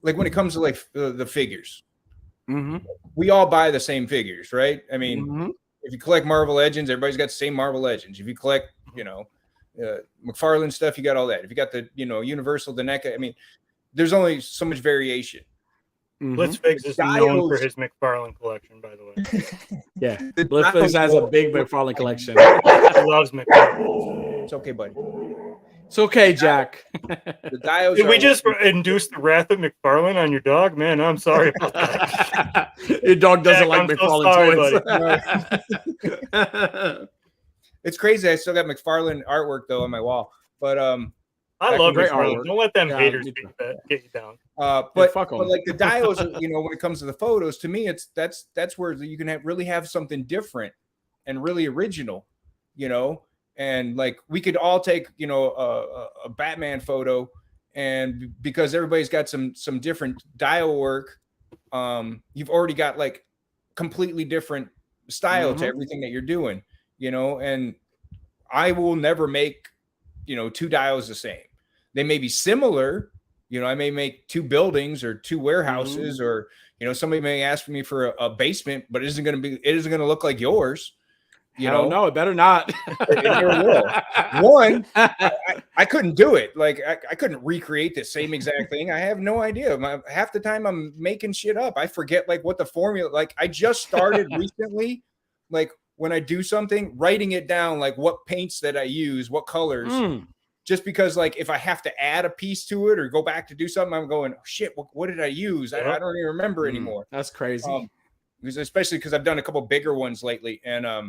it comes to like the figures. We all buy the same figures, right? I mean, if you collect Marvel Legends, everybody's got the same Marvel Legends. If you collect, McFarlane stuff, you got all that. If you got the, Universal, the NECA, I mean, there's only so much variation. Blitzfigs is known for his McFarlane collection, by the way. Yeah, Blitzfigs has a big McFarlane collection. He loves McFarlane. It's okay, buddy. It's okay, Jack. The dios. Did we just induce the wrath of McFarlane on your dog? Man, I'm sorry about that. Your dog doesn't like I'm McFarlane toys. It's crazy. I still got McFarlane artwork though on my wall, but I love McFarlane. Don't let them haters get you down. But like the dios, when it comes to the photos, to me, that's where you can really have something different and really original, and like we could all take, a Batman photo, and because everybody's got some different dial work, you've already got like completely different style to everything that you're doing, and I will never make, two dials the same. They may be similar, I may make two buildings or two warehouses, or, somebody may ask me for a basement, but it isn't going to look like yours. No, it better not. One, I couldn't do it. Like I couldn't recreate the same exact thing. I have no idea. Half the time I'm making shit up. I forget like what the formula. Like I just started recently. Like when I do something, writing it down, like what paints that I use, what colors. Just because like if I have to add a piece to it or go back to do something, I'm going, oh, shit. What did I use? I don't even remember anymore. That's crazy. Especially because I've done a couple bigger ones lately, and I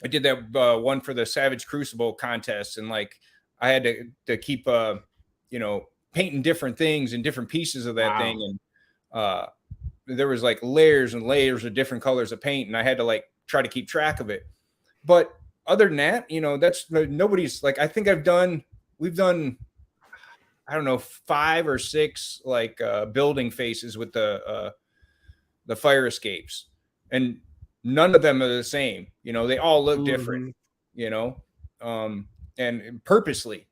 did that one for the Savage Crucible contest, and like I had to keep painting different things and different pieces of that thing, and there was like layers and layers of different colors of paint, and I had to like try to keep track of it. But other than that, that's nobody's like, I think we've done I don't know 5 or 6 like building faces with the fire escapes, and none of them are the same. They all look different, and purposely,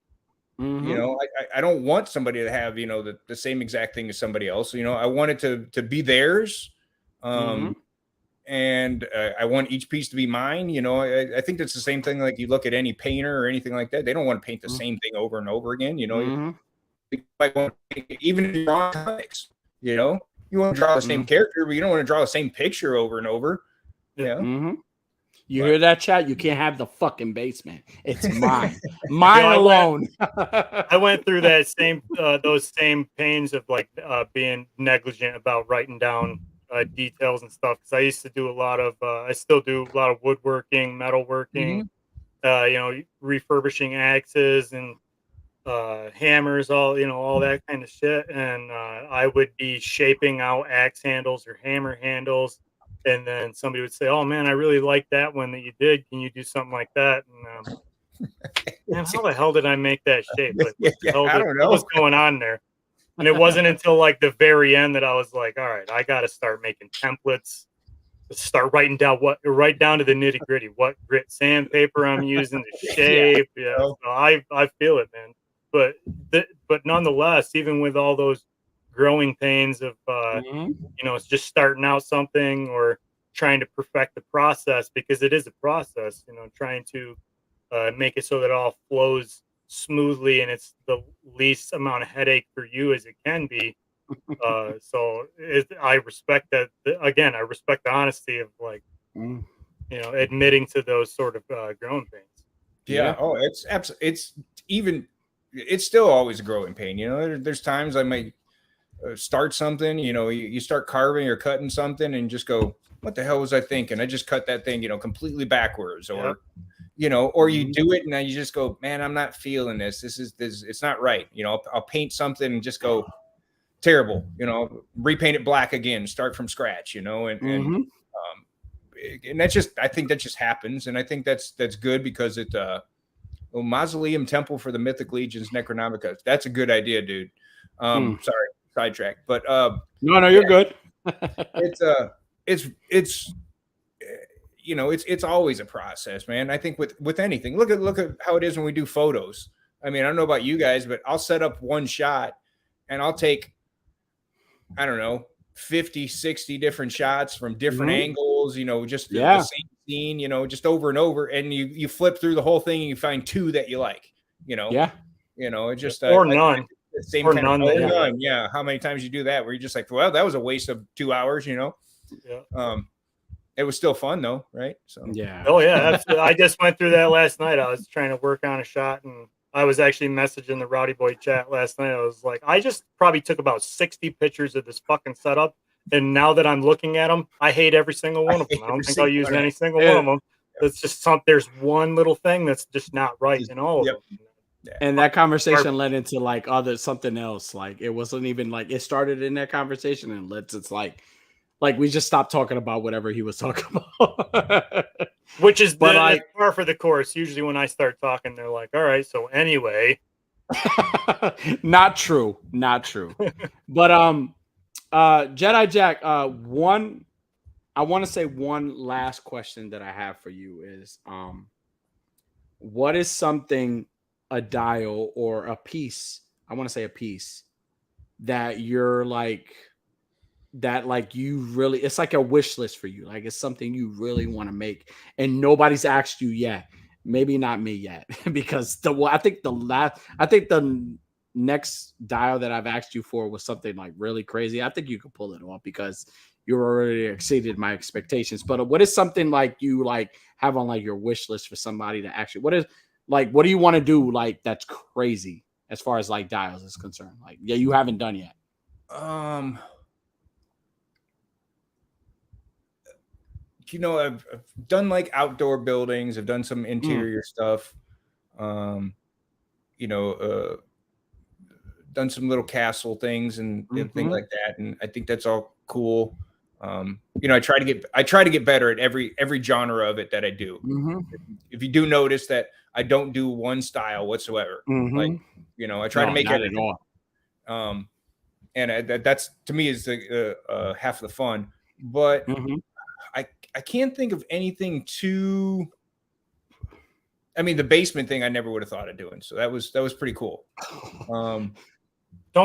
I don't want somebody to have, the same exact thing as somebody else. I want it to be theirs. And I want each piece to be mine. I think that's the same thing. Like you look at any painter or anything like that, they don't want to paint the same thing over and over again. You might want to paint, even in your own comics, you want to draw the same character, but you don't want to draw the same picture over and over. You hear that, chat? You can't have the fucking basement. It's mine. Mine alone. I went through that those same pains of like being negligent about writing down details and stuff. Because I used to do a lot of, I still do a lot of woodworking, metalworking, refurbishing axes and hammers, all that kind of shit. And I would be shaping out axe handles or hammer handles. And then somebody would say, "Oh man, I really like that one that you did. Can you do something like that?" And man, how the hell did I make that shape? Like, what the hell I don't know. what was going on there? And it wasn't until like the very end that I was like, all right, I got to start making templates, start writing down right down to the nitty gritty, what grit sandpaper I'm using, the shape. Yeah. So I feel it, man. But nonetheless, even with all those growing pains of, it's just starting out something or trying to perfect the process, because it is a process, trying to make it so that it all flows smoothly and it's the least amount of headache for you as it can be. I respect that. Again, I respect the honesty of like, admitting to those sort of growing pains. Yeah. Oh, it's still always a growing pain. There's times I might start something, you start carving or cutting something and just go, what the hell was I thinking? I just cut that thing, completely backwards, or, or you do it and then you just go, man, I'm not feeling this. It's not right. I'll paint something and just go terrible, repaint it black again, start from scratch, and that's just, I think that just happens. And I think that's good because it, Mausoleum Temple for the Mythic Legions Necronomicon. That's a good idea, dude. Sorry, sidetrack, but no, you're good. It's always a process, man. I think with anything, look at how it is when we do photos. I mean, I don't know about you guys, but I'll set up one shot and I'll take, I don't know, 50, 60 different shots from different angles, just the same scene, just over and over. And you flip through the whole thing and you find two that you like, it just, or none. Same kind of none. Yeah. How many times you do that where you're just like, well, that was a waste of 2 hours, Yeah. It was still fun though, right? So yeah. Oh yeah, absolutely. I just went through that last night. I was trying to work on a shot and I was actually messaging the Rowdy Boy chat last night. I was like, I just probably took about 60 pictures of this fucking setup. And now that I'm looking at them, I hate every single one of them. I don't think I'll use any single one of them. It's just there's one little thing that's just not right in all of them. And that conversation led into like something else. Like it wasn't even like it started in that conversation and it's like we just stopped talking about whatever he was talking about. Which is par for the course. Usually when I start talking, they're like, all right, so anyway. Not true. But Jedi Jack, I want to say one last question that I have for you is what is something, a dial or a piece, I want to say a piece that you're like, that like you really, it's like a wish list for you, like it's something you really want to make and nobody's asked you yet, maybe not me yet, because I think the next dial that I've asked you for was something like really crazy. I think you could pull it off because you already exceeded my expectations. But what is something like you like have on like your wish list for somebody to actually, what do you want to do like that's crazy as far as like dials is concerned, like you haven't done yet? I've done like outdoor buildings. I've done some interior stuff. Done some little castle things and things like that. And I think that's all cool. I try to get better at every genre of it that I do. If you do notice that I don't do one style whatsoever, like, I try to make it all. And that's to me is the half of the fun, but I can't think of anything too. I mean, the basement thing I never would have thought of doing, so that was pretty cool. Don't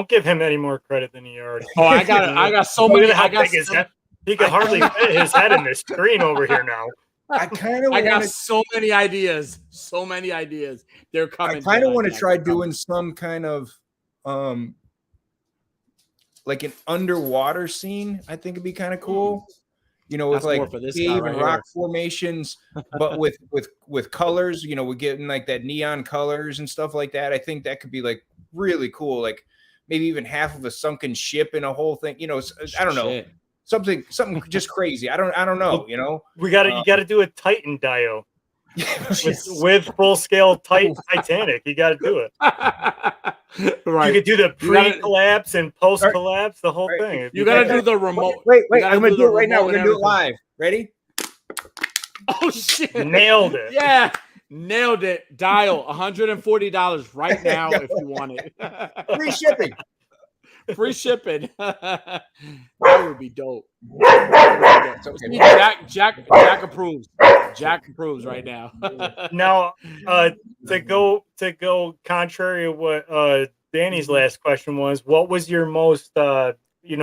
give him any more credit than he already. Oh, I got so many. He can hardly fit his head in this screen over here now. I got so many ideas. They're coming. I kind of want to try doing some kind of like an underwater scene. I think it'd be kind of cool. With like cave and rock formations, but with colors, we're getting like that neon colors and stuff like that. I think that could be like really cool. Like maybe even half of a sunken ship in a whole thing, I don't know. something just crazy. I don't know. You know, you got to do a Titan dio. With full scale Titanic, you got to do it. Right. You could do the pre-collapse and post-collapse, the whole thing. You got to do the remote. Wait! I'm gonna do it right now. We're gonna do it live. Ready? Oh shit! Nailed it. Yeah, nailed it. Dial $140 right now if you want it. Free shipping. Free shipping. That would be dope. Okay. Jack approves. Jack approves right now. Now, to go contrary to what Danny's last question was, what was your most you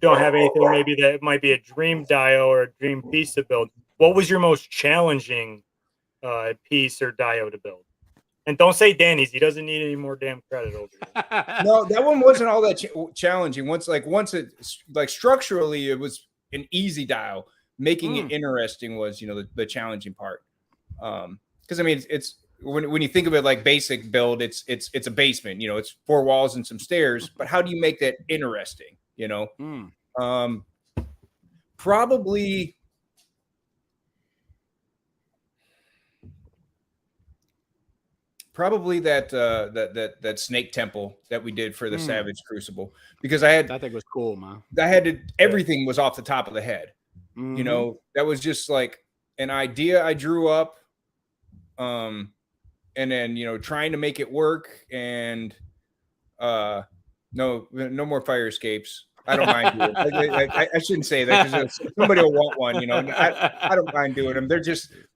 don't have anything maybe that might be a dream dio or a dream piece to build. What was your most challenging piece or dio to build? And don't say Danny's. He doesn't need any more damn credit over here. No, that one wasn't all that challenging. Once it structurally, it was an easy dial. Making it interesting was, the challenging part. Because I mean, it's when you think of it like basic build, it's a basement. It's 4 walls and some stairs. But how do you make that interesting? Probably. Probably that snake temple that we did for the Savage Crucible, because that thing was cool, man. Everything was off the top of the head. That was just like an idea I drew up, and then trying to make it work. And no more fire escapes. I don't mind doing it. I shouldn't say that because somebody will want one. I don't mind doing them.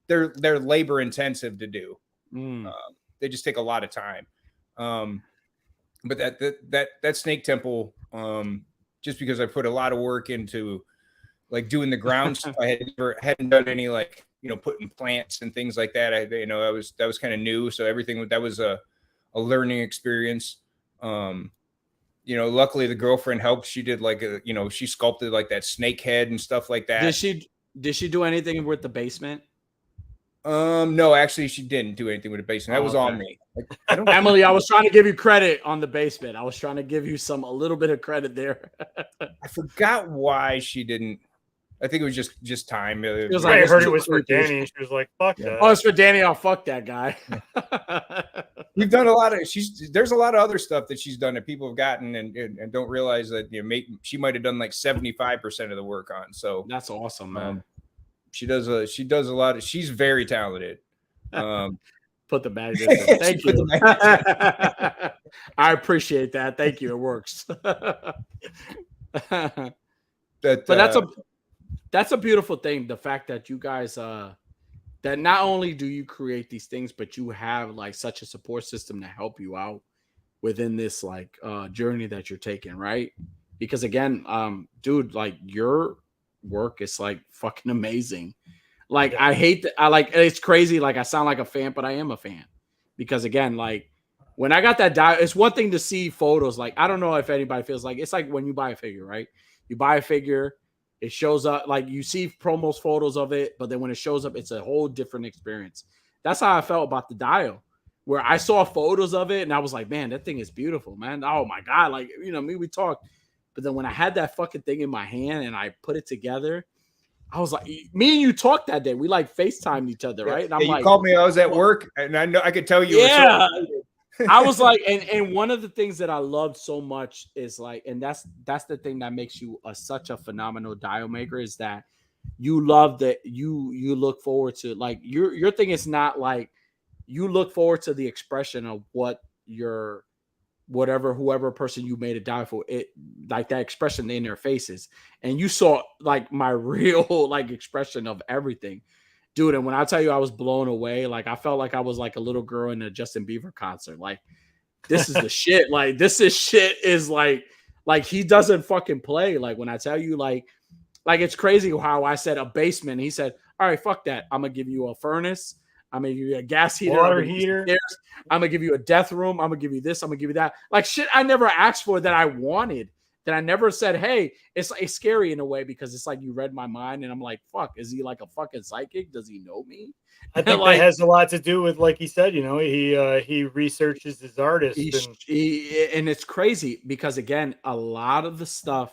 They're labor intensive to do. They just take a lot of time. But that snake temple, just because I put a lot of work into like doing the ground stuff, I hadn't done any putting plants and things like that. That was kind of new. So everything that was a learning experience. Luckily the girlfriend helped. She did she sculpted like that snake head and stuff like that. Did she do anything with the basement? No, actually, she didn't do anything with the basement. That was on me. Emily, I was trying to give you credit on the basement. I was trying to give you a little bit of credit there. I forgot why she didn't. I think it was just time. I heard it was for Danny. She was like, "Fuck that." Oh, it's for Danny. I'll fuck that guy. We've done a lot of. There's a lot of other stuff that she's done that people have gotten and don't realize that she might have done like 75% of the work on. So that's awesome, man. She does a lot of. She's very talented. Put the bag in. Thank you. I appreciate that. Thank you. It works. But that's a beautiful thing. The fact that you guys that not only do you create these things, but you have like such a support system to help you out within this journey that you're taking, right? Because again, dude, like your work is like fucking amazing. Like I hate that. It's crazy. Like I sound like a fan, but I am a fan because again, like when I got that it's one thing to see photos. Like I don't know if anybody feels like it's like when you buy a figure, right? You buy a figure, it shows up like you see promos photos of it, but then when it shows up, it's a whole different experience. That's how I felt about the dial, where I saw photos of it and I was like, man, that thing is beautiful, man. Oh my God. Like, we talked. But then when I had that fucking thing in my hand and I put it together, I was like, me and you talked that day. We FaceTimed each other, right? And I'm you called me. I was at work, and I know I could tell you. Yeah, I was like, and one of the things that I loved so much is and that's the thing that makes you such a phenomenal dial maker is that you love that you look forward to your thing is not like you look forward to the expression of what your whoever person you made a dial for it, like that expression in their faces, and you saw like my real expression of everything, dude. And when I tell you I was blown away, I felt like I was like a little girl in a Justin Bieber concert. Like this is the shit. Like this is shit is like he doesn't fucking play. Like when I tell you like it's crazy how I said a basement. He said, all right, fuck that. I'm gonna give you a furnace. I'm gonna give you a gas heater, water heater. I'm gonna give you a death room. I'm gonna give you this. I'm gonna give you that. Like shit I never asked for that I wanted. That I never said, hey, it's scary in a way because it's like you read my mind and I'm like, fuck, is he like a fucking psychic? Does he know me? I think that has a lot to do with, like he said, he researches his artists. And it's crazy because again, a lot of the stuff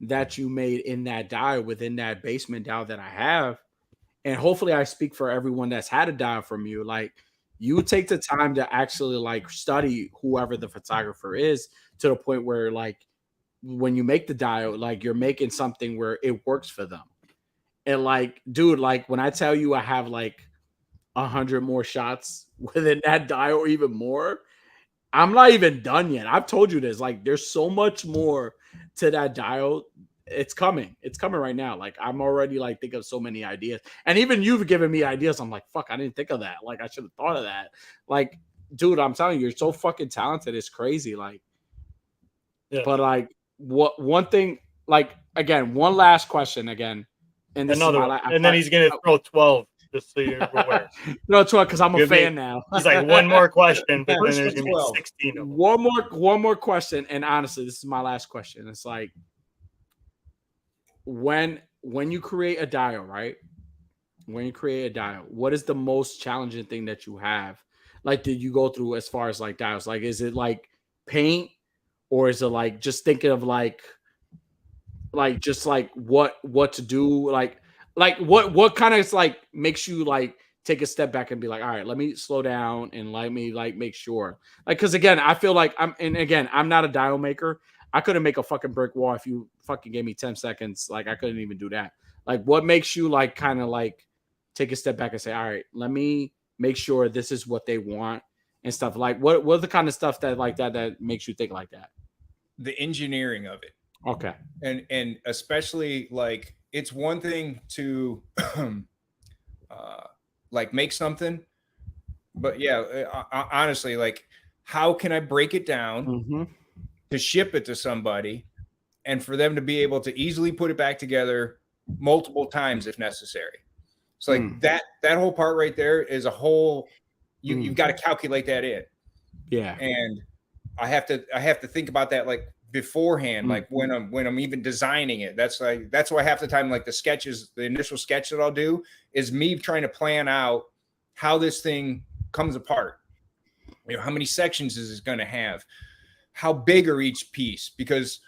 that you made in that dial within that basement dial that I have. And hopefully I speak for everyone that's had a dial from you. Like, you take the time to actually like study whoever the photographer is, to the point where like when you make the dial, like you're making something where it works for them. And like, dude, like when I tell you I have like 100 more shots within that dial or even more, I'm not even done yet. I've told you this. Like, there's so much more to that dial. It's coming. It's coming right now. Like, I'm already like think of so many ideas. And even you've given me ideas. I'm like, fuck, I didn't think of that. Like, I should have thought of that. Like, dude, I'm telling you, you're so fucking talented. It's crazy. Like, but like, what one thing, like, again, one last question again. And this Another is one. And then he's gonna throw 12, just so you're aware. No, 12, because I'm a fan now. He's like, one more question, but then there's gonna be 12. 16 of them. One more question. And honestly, this is my last question. It's like, when you create a dial, right? When you create a dial, what is the most challenging thing that you have? Like, did you go through as far as like dials? Like, is it like paint, or is it like just thinking of like just like what to do? Like what kind of like makes you like take a step back and be like, all right, let me slow down and let me like make sure. Like, because again, I feel like I'm not a dial maker. I couldn't make a fucking brick wall if you fucking gave me 10 seconds. Like, I couldn't even do that. Like, what makes you like kind of like take a step back and say, all right, let me make sure this is what they want and stuff? Like, what the kind of stuff that like that makes you think like that? The engineering of it. Okay. And especially like, it's one thing to like make something, but yeah, honestly, like, how can I break it down to ship it to somebody and for them to be able to easily put it back together multiple times if necessary? So like that whole part right there is a whole, you've got to calculate that in. Yeah. And I have to think about that like beforehand, like when I'm even designing it. That's why half the time, like the initial sketch that I'll do is me trying to plan out how this thing comes apart. You know, how many sections is it going to have? How big are each piece? Because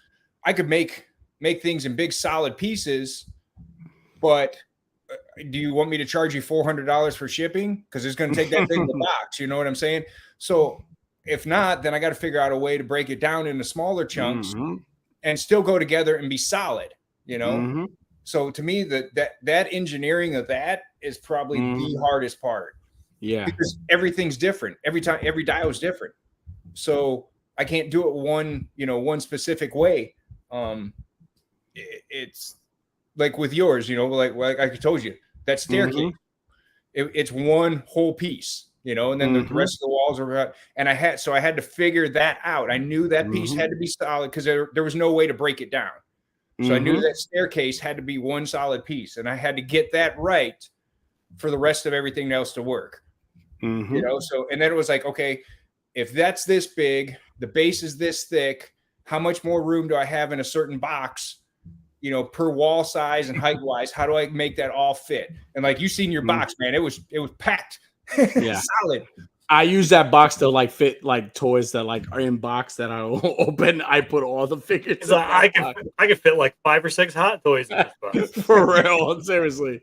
I could make things in big solid pieces, but do you want me to charge you $400 for shipping? Because it's going to take that big of a box. You know what I'm saying? So if not, then I got to figure out a way to break it down into smaller chunks and still go together and be solid, you know? So to me, that engineering of that is probably the hardest part. Yeah. Because everything's different. Every dial is different. So I can't do it one specific way. It's like with yours, you know, like I told you, that staircase, it's one whole piece. You know, and then the rest of the walls are, and I had to figure that out. I knew that piece had to be solid because there was no way to break it down. So I knew that staircase had to be one solid piece, and I had to get that right for the rest of everything else to work. You know, so, and then it was like, okay, if that's this big, the base is this thick, how much more room do I have in a certain box, you know, per wall size and height wise? How do I make that all fit? And like, you seen your box, man, it was packed. Yeah. Solid. I use that box to like fit like toys that like are in box that I open. I put all the figures. I can fit like 5 or 6 hot toys in this box. For real, seriously.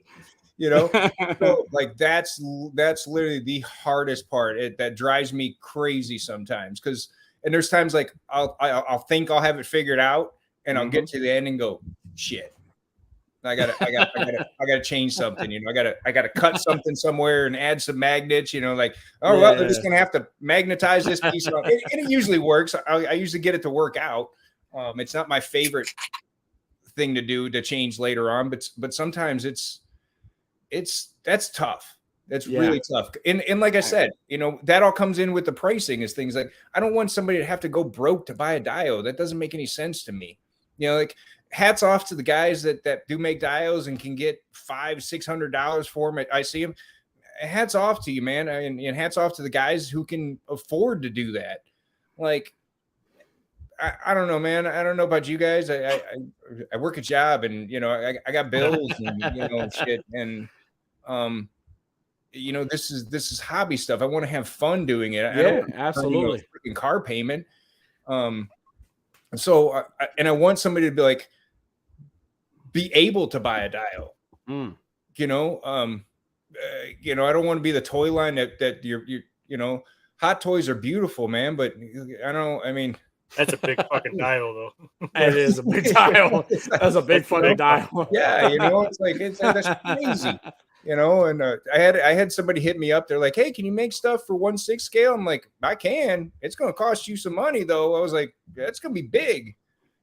You know, so like that's literally the hardest part. That drives me crazy sometimes, because and there's times like I'll think I'll have it figured out, and I'll get to the end and go, shit. I gotta change something, you know. I gotta cut something somewhere and add some magnets, you know. Like, oh well, they're just gonna have to magnetize this piece, and it usually works. I usually get it to work out. It's not my favorite thing to do to change later on, but sometimes that's tough. That's really tough. And like I said, you know, that all comes in with the pricing. Is things like, I don't want somebody to have to go broke to buy a diode. That doesn't make any sense to me. You know, like, hats off to the guys that do make diodes and can get $500-$600 for them. I see them. Hats off to you, man. And hats off to the guys who can afford to do that. Like, I don't know, man. I don't know about you guys. I work a job, and you know, I got bills and you know, shit. And you know, this is hobby stuff. I want to have fun doing it. I don't absolutely. Freaking car payment. So I want somebody to be like, be able to buy a dial. You know, I don't want to be the toy line that you're hot toys are beautiful, man, but I mean, that's a big fucking dial though. It is a big dial. That's a big fucking dial. Yeah, it's like that's crazy. And I had somebody hit me up. They're like, "Hey, can you make stuff for 1/6 scale?" I'm like, "I can. It's going to cost you some money, though." I was like, "That's going to be big."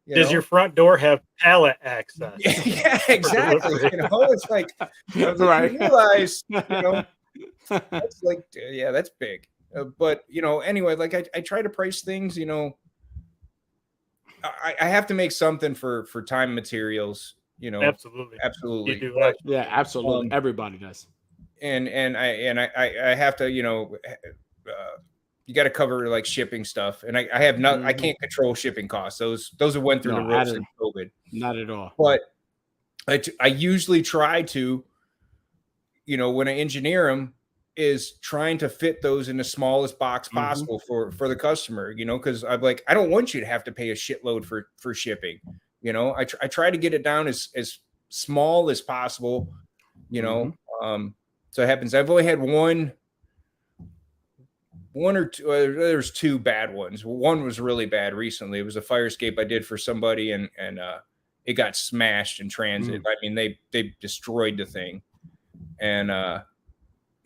Does your front door have pallet access? Yeah, exactly. It's like, right. You realize, that's like, yeah, that's big. But anyway, like I try to price things. I have to make something for time materials. Absolutely. You do. But, yeah, absolutely. Everybody does. And I have to, you got to cover like shipping stuff, and I have not. I can't control shipping costs. Those have went through the roof since COVID. Not at all. But I usually try to, when I engineer them, is trying to fit those in the smallest box possible for the customer. Because I'm like, I don't want you to have to pay a shitload for shipping. I try to get it down as small as possible. So it happens. I've only had one or two. There's two bad ones. One was really bad recently. It was a fire escape I did for somebody, and it got smashed in transit. I mean, they destroyed the thing, and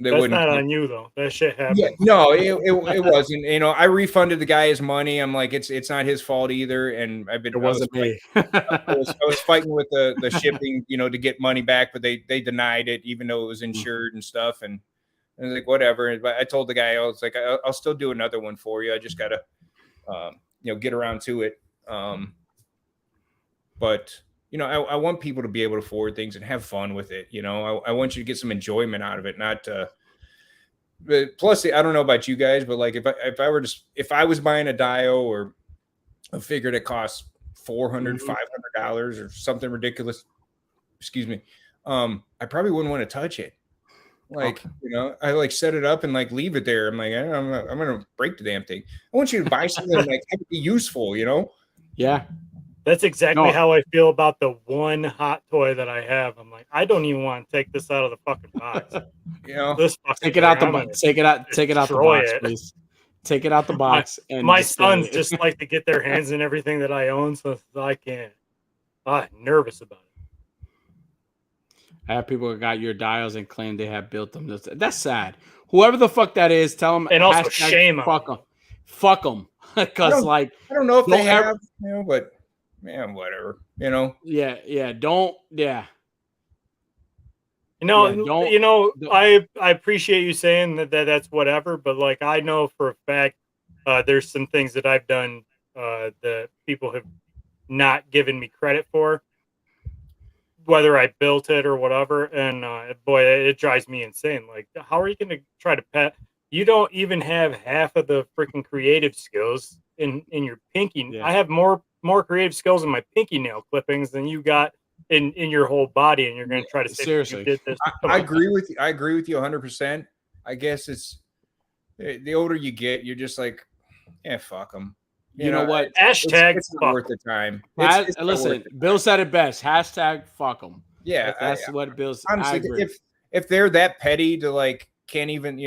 that's not on you though. That shit happened. Yeah, no, it wasn't. I refunded the guy his money. I'm like, it's not his fault either. And I've been. It wasn't me. I was fighting with the shipping, to get money back, but they denied it, even though it was insured and stuff. And I was like, whatever. But I told the guy, I was like, I'll still do another one for you. I just gotta, get around to it. But I want people to be able to afford things and have fun with it. I want you to get some enjoyment out of it, not. But plus, I don't know about you guys, but like if I was buying a dial or a figure that costs $400, $500 or something ridiculous, excuse me, I probably wouldn't want to touch it. Like, I like set it up and like leave it there. I'm like, I'm gonna break the damn thing. I want you to buy something like have to be useful, Yeah. That's exactly how I feel about the one hot toy that I have. I'm like, I don't even want to take this out of the fucking box. This take it out the box. Take it out the box, please. Take it out the box. My sons just like to get their hands in everything that I own, so I can't. I'm nervous about it. I have people that got your dials and claim they have built them. That's sad. Whoever the fuck that is, tell them. And also shame fuck them. Fuck them. Because I don't know if they have, but. Man, whatever, Yeah. Don't. Yeah. I appreciate you saying that's whatever, but like I know for a fact, there's some things that I've done that people have not given me credit for, whether I built it or whatever. And boy, it drives me insane. Like, how are you going to try to pet? You don't even have half of the freaking creative skills in your pinky. Yeah. I have more creative skills in my pinky nail clippings than you got in your whole body, and you're going to try to say seriously. You did this. I agree with you. I agree with you 100%. I guess it's the older you get, you're just like, fuck them. You know what? Hashtag it's not worth the time. Listen, Bill said it best. Hashtag fuck them. Yeah, that's what Bill said. Honestly, if they're that petty to like can't even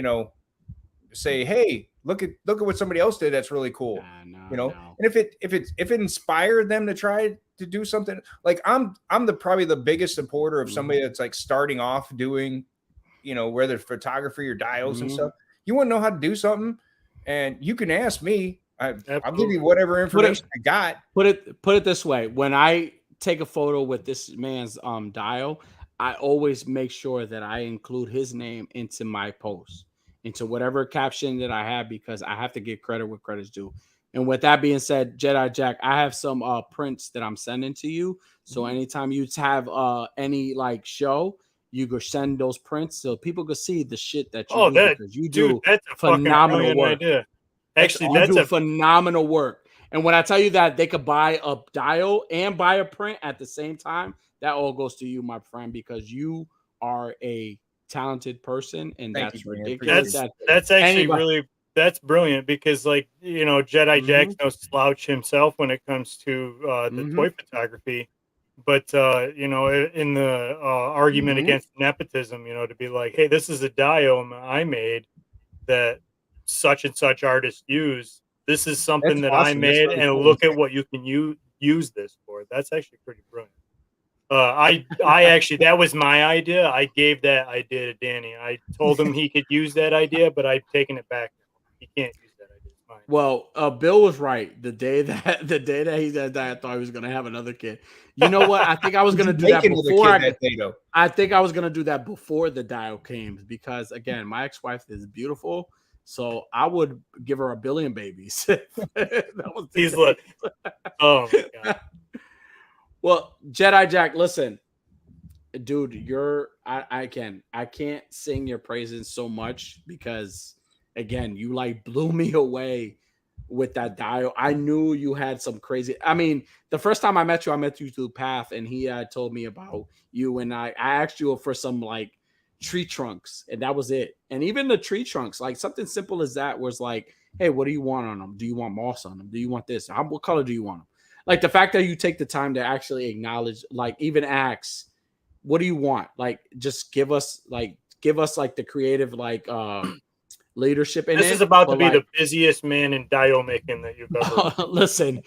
say, hey, look at what somebody else did, that's really cool. No. And if it inspired them to try to do something, like I'm probably the biggest supporter of somebody that's like starting off doing, whether photography or dials and stuff. You want to know how to do something, and you can ask me. I'll give you whatever information I got. Put it this way: when I take a photo with this man's dial, I always make sure that I include his name into my post, into whatever caption that I have, because I have to give credit where credit's due. And with that being said, Jedi Jack, I have some prints that I'm sending to you. So anytime you have any like show, you go send those prints so people can see the shit that you do, because you do that's a phenomenal work. Idea. Actually, that's phenomenal work. And when I tell you that they could buy a dial and buy a print at the same time, that all goes to you, my friend, because you are a talented person, and that's ridiculous. That's actually that's brilliant, because like Jedi Jack's no slouch himself when it comes to the toy photography. But you know, in the argument against nepotism, you know, to be like, hey, this is a diome I made that such and such artists use. This is something That's that I awesome. That's made, really and cool. look at what you can use this for. That's actually pretty brilliant. I actually, that was my idea. I gave that idea to Danny. I told him he could use that idea, but I've taken it back now. He can't use that idea. It's mine. Well, Bill was right. The day that he said that, I thought he was gonna have another kid. You know what? I think I was Did gonna you do make that another before kid that day, though? I think I was gonna do that before the dial came because again, my ex-wife is beautiful, so I would give her 1 billion babies. That was the He's case. like, oh my god. Well, Jedi Jack, listen, dude, I can't sing your praises so much because again, you like blew me away with that dial. I knew you had some crazy. I mean, the first time I met you through Path, and he told me about you, and I asked you for some like tree trunks, and that was it. And even the tree trunks, like something simple as that, was like, hey, what do you want on them? Do you want moss on them? Do you want this? What color do you want them? Like the fact that you take the time to actually acknowledge, like even ask, what do you want? Like just give us like the creative like leadership in This is it. about to But be like the busiest man in dial making that you've ever. listen,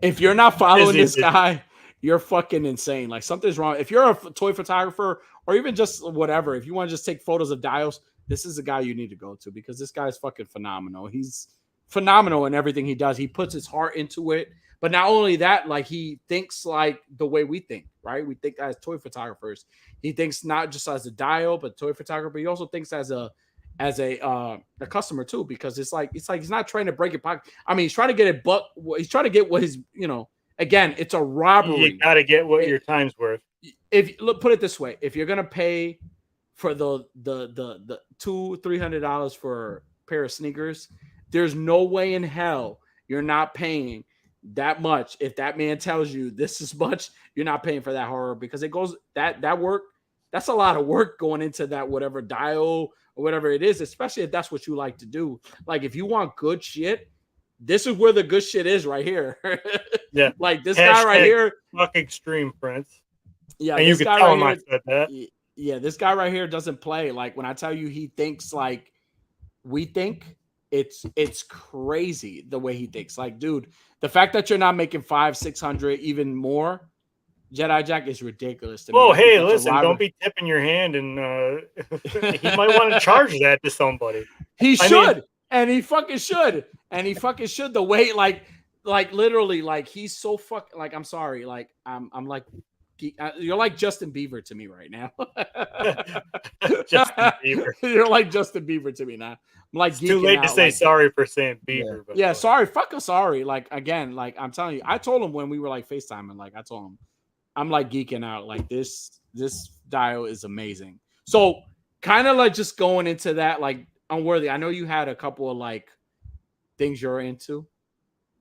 if you're not following Busy, this busy. guy, you're fucking insane. Like something's wrong. If you're a toy photographer or even just whatever, if you want to just take photos of dials, this is the guy you need to go to because this guy's fucking phenomenal. He's phenomenal in everything he does. He puts his heart into it. But not only that, like he thinks like the way we think, right? We think as toy photographers. He thinks not just as a dial, but toy photographer. He also thinks as a customer too, because it's like he's not trying to break your pocket. I mean, he's trying to get it, but he's trying to get what his, you know, again, it's a robbery. You got to get what your time's worth. If look, put it this way, if you're gonna pay for the $200-300 for a pair of sneakers, there's no way in hell you're not paying that much. If that man tells you this is much, you're not paying for that horror because it goes that work. That's a lot of work going into that whatever dial or whatever it is, especially if that's what you like to do. Like if you want good shit, this is where the good shit is right here. Yeah. Like this guy right here. Fuck extreme Prince. Yeah. And you can tell him I said that. Yeah. This guy right here doesn't play. Like when I tell you he thinks like we think, it's crazy the way he thinks. Like, dude, the fact that you're not making 500-600 even more, Jedi Jack, is ridiculous to me. Oh, hey, listen, don't be tipping your hand, and he might want to charge that to somebody. He should, and he fucking should, and he fucking should. The way, like literally, like he's so fucking. Like, I'm sorry, like I'm like. You're like Justin Bieber to me right now. Justin Bieber. You're like Justin Bieber to me now. I'm like it's too late to say sorry for saying Bieber. Yeah, yeah, sorry. Fuck a sorry. Like again, like I'm telling you, I told him when we were like FaceTiming, like I told him, I'm like geeking out. Like this dial is amazing. So kind of like just going into that, like Unworthy. I know you had a couple of like things you're into,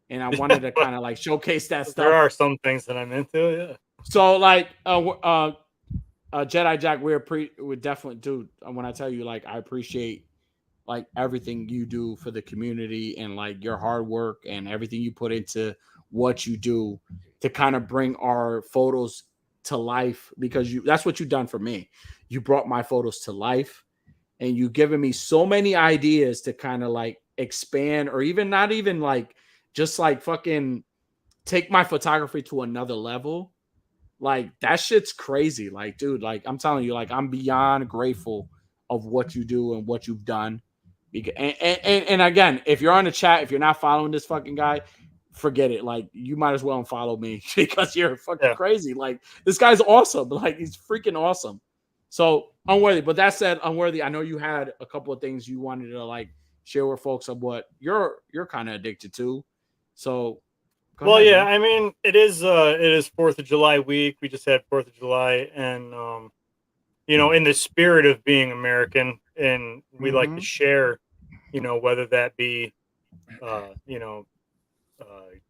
and I wanted to kind of like showcase that stuff. There are some things that I'm into, yeah. So like Jedi Jack, we're definitely, dude. When I tell you, like, I appreciate like everything you do for the community and like your hard work and everything you put into what you do to kind of bring our photos to life, because that's what you've done for me. You brought my photos to life, and you've given me so many ideas to kind of like expand, or even not even like just like fucking take my photography to another level. Like that shit's crazy. Like, dude, like I'm telling you, like I'm beyond grateful of what you do and what you've done. And again, if you're on the chat, if you're not following this fucking guy, forget it. Like you might as well unfollow me because you're fucking crazy. Like this guy's awesome. Like he's freaking awesome. So Unworthy. But that said, Unworthy, I know you had a couple of things you wanted to like share with folks of what you're kind of addicted to. So well, ahead, yeah, man. I mean, it is 4th of July week. We just had 4th of July, and you know, in the spirit of being American, and we like to share, you know, whether that be you know,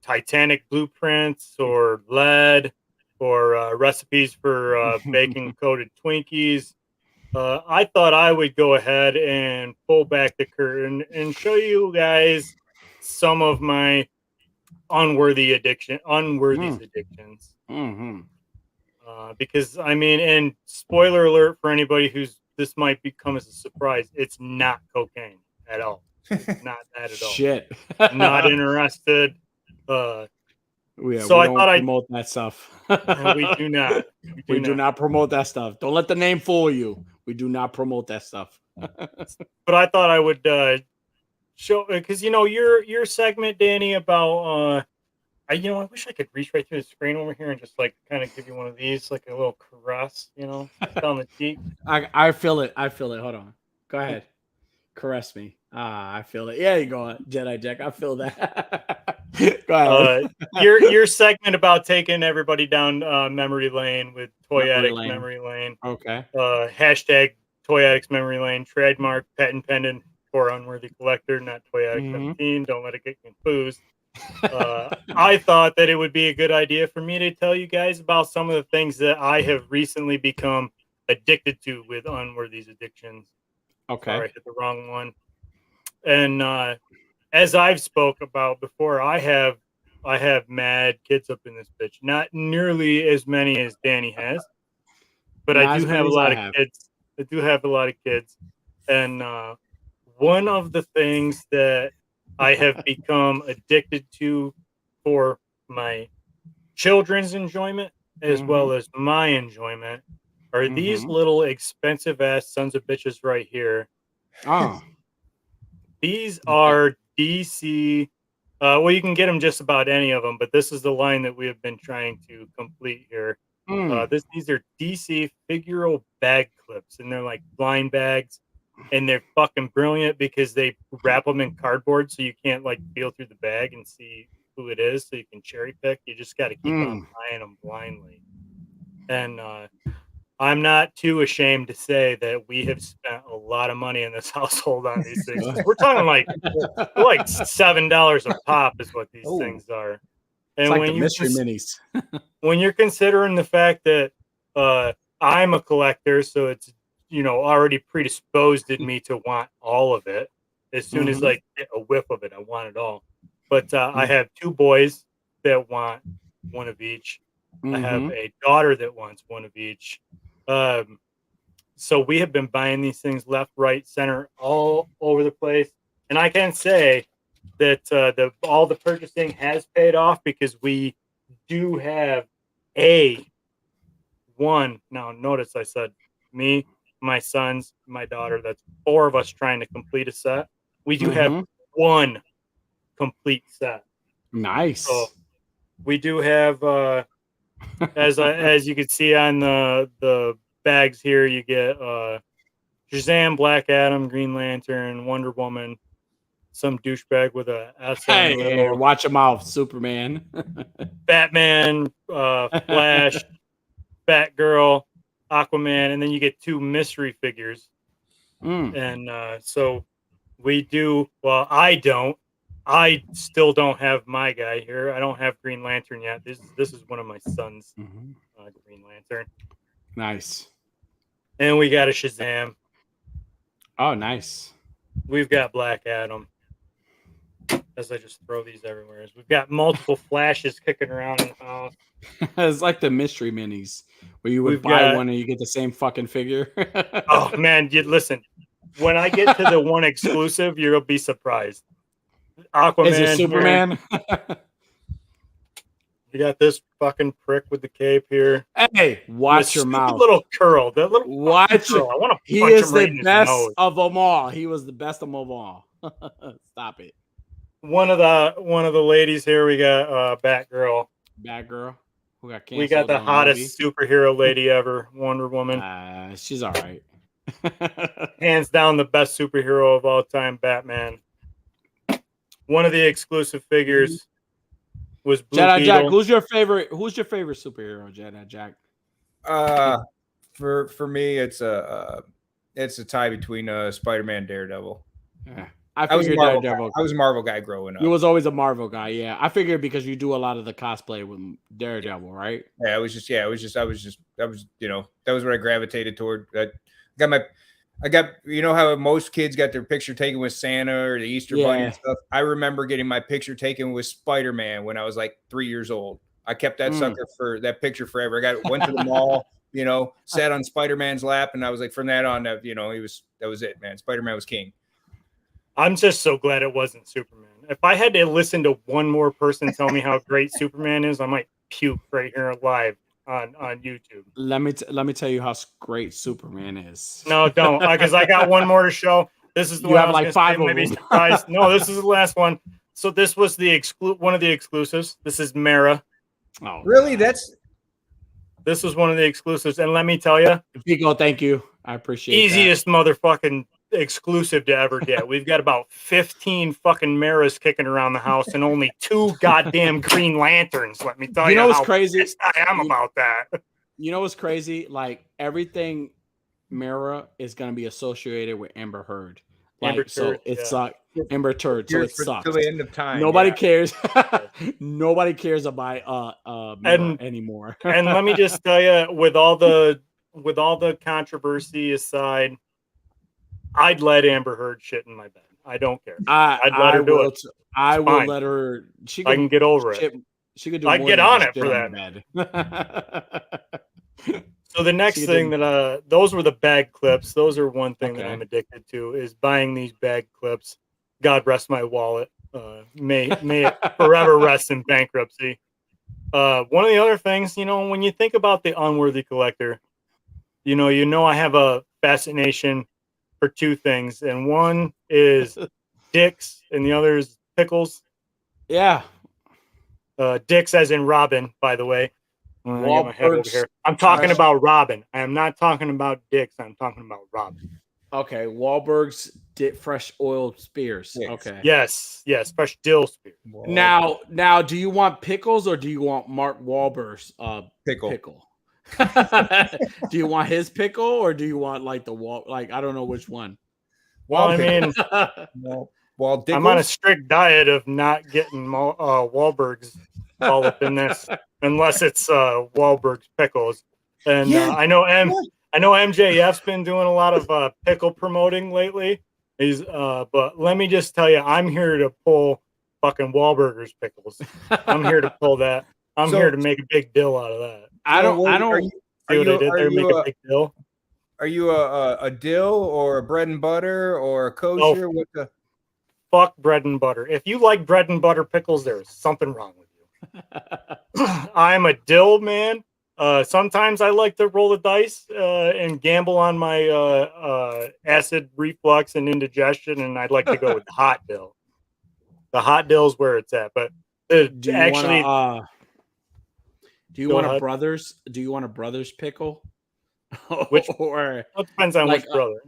Titanic blueprints or lead or recipes for bacon coated Twinkies. I thought I would go ahead and pull back the curtain and show you guys some of my unworthy addictions. Because I mean, and spoiler alert for anybody this might become as a surprise. It's not cocaine at all. Not that at all. Shit. Not interested. Yeah, so we I don't thought promote that stuff. we do not. We do not promote that stuff. Don't let the name fool you. We do not promote that stuff. But I thought I would show, because your segment, Danny, about I wish I could reach right through the screen over here and just like kind of give you one of these, like a little caress, just down the cheek. I feel it. I feel it. Hold on. Go ahead. Caress me. I feel it. Yeah, you go, Jedi Jack. I feel that. Go ahead. Your segment about taking everybody down memory lane with Toy Addicts Lane. Memory Lane. Okay. Hashtag Toy Addicts Memory Lane. Trademark, patent pending for Unworthy Collector, not Toy Addict 17. Don't let it get confused. I thought that it would be a good idea for me to tell you guys about some of the things that I have recently become addicted to with Unworthy's addictions. Okay. Sorry, I hit the wrong one. And as I've spoke about before, I have mad kids up in this bitch. Not nearly as many as Danny has, but I do have a lot of kids. I do have a lot of kids. And one of the things that I have become addicted to for my children's enjoyment as well as my enjoyment are these little expensive ass sons of bitches right here. Oh. These are DC. Well, you can get them just about any of them, but this is the line that we have been trying to complete here. These are DC Figuro bag clips, and they're like blind bags, and they're fucking brilliant because they wrap them in cardboard so you can't like feel through the bag and see who it is, so you can cherry pick. You just got to keep on buying them blindly. And I'm not too ashamed to say that we have spent a lot of money in this household on these things. We're talking like $7 a pop is what these things are. And it's like when the mystery minis. When you're considering the fact that I'm a collector, so it's already predisposed in me to want all of it. As soon as I get a whiff of it, I want it all. But I have two boys that want one of each. I have a daughter that wants one of each. So we have been buying these things left, right, center, all over the place. And I can say that all the purchasing has paid off because we do have one. Now, notice I said me, my sons, my daughter. That's 4 of us trying to complete a set. We do have one complete set. Nice. So we do have, as you can see on the bags here, you get Shazam, Black Adam, Green Lantern, Wonder Woman, some douchebag with a S. Hey, watch your mouth, Superman, Batman, Flash, Batgirl, Aquaman, and then you get 2 mystery figures. And so we do. Well, I still don't have my guy here. I don't have Green Lantern yet. This is one of my sons, Green Lantern. Nice. And we got a Shazam. Oh, nice. We've got Black Adam. As I just throw these everywhere. We've got multiple Flashes kicking around in the house. It's like the mystery minis where you would buy one and you get the same fucking figure. Oh, man. Listen, when I get to the one exclusive, you'll be surprised. Aquaman. Is it Superman? You got this fucking prick with the cape here. Hey, watch your mouth. Little curl. That little watch curl. I want to He punch is him right the in best his nose. of them all. He was the best of them all. Stop it. One of the ladies here, we got Batgirl. Batgirl. Who got canceled? We got the hottest superhero lady ever, Wonder Woman. She's all right. Hands down the best superhero of all time, Batman. One of the exclusive figures was Blue Jedi Beetle. Jack. Who's your favorite superhero, Jedi Jack? For me, it's a tie between Spider-Man and Daredevil. Yeah. I was a Marvel guy growing up. You was always a Marvel guy, yeah. I figured because you do a lot of the cosplay with Daredevil, right? Yeah, that was what I gravitated toward. I got how most kids got their picture taken with Santa or the Easter Bunny and stuff. I remember getting my picture taken with Spider-Man when I was like 3 years old. I kept that sucker for that picture forever. Went to the mall, sat on Spider-Man's lap, and I was like, from that on, that was it, man. Spider-Man was king. I'm just so glad it wasn't Superman. If I had to listen to one more person tell me how great Superman is, I might puke right here live on YouTube. Let me tell you how great Superman is. No, don't, because I got one more to show. This is the one I was like 5 of them. Surprised. No, this is the last one. So this was one of the exclusives. This is Mara. Oh, really? This was one of the exclusives, and let me tell you, Pico, thank you. I appreciate easiest motherfucking exclusive to ever get. We've got about 15 fucking Maras kicking around the house and only 2 goddamn Green Lanterns. Let me tell you, know what's crazy? I am about that. You know what's crazy? Like everything Mara is going to be associated with Amber Heard. Like Amber so Turd, it sucks. Amber Turd, so it sucks. Till the end of time. Nobody cares. Nobody cares about Mara anymore. And let me just tell you, with all the controversy aside, I'd let Amber Heard shit in my bed. I don't care. I'd let her do it. I will let her. I can get over it. She could do. I get on it for that. So the next thing those were the bag clips. Those are one thing that I'm addicted to is buying these bag clips. God rest my wallet. May it forever rest in bankruptcy. One of the other things, when you think about the Unworthy collector, I have a fascination for 2 things, and one is dicks, and the other is pickles. Yeah. Dicks as in Robin, by the way. I'm talking about Robin. I am not talking about dicks. I'm talking about Robin. Okay, Wahlberg's fresh oiled spears. Yes. Okay. Yes, fresh dill spears. Now, do you want pickles or do you want Mark Wahlberg's pickle? Do you want his pickle or do you want like I don't know which one. Well, I mean, I'm on a strict diet of not getting Wahlberg's all up in this, unless it's Wahlberg's pickles. And I know MJF's been doing a lot of pickle promoting lately. But let me just tell you, I'm here to pull fucking Wahlburgers pickles. I'm here to pull that. I'm here to make a big deal out of that. Are you a dill or a bread and butter or a kosher? Fuck bread and butter. If you like bread and butter pickles, there is something wrong with you. I'm a dill man. Sometimes I like to roll the dice and gamble on my acid reflux and indigestion, and I'd like to go with the hot dill. The hot dill is where it's at. But do you want a Brothers? Do you want a Brothers pickle? It depends on which brother.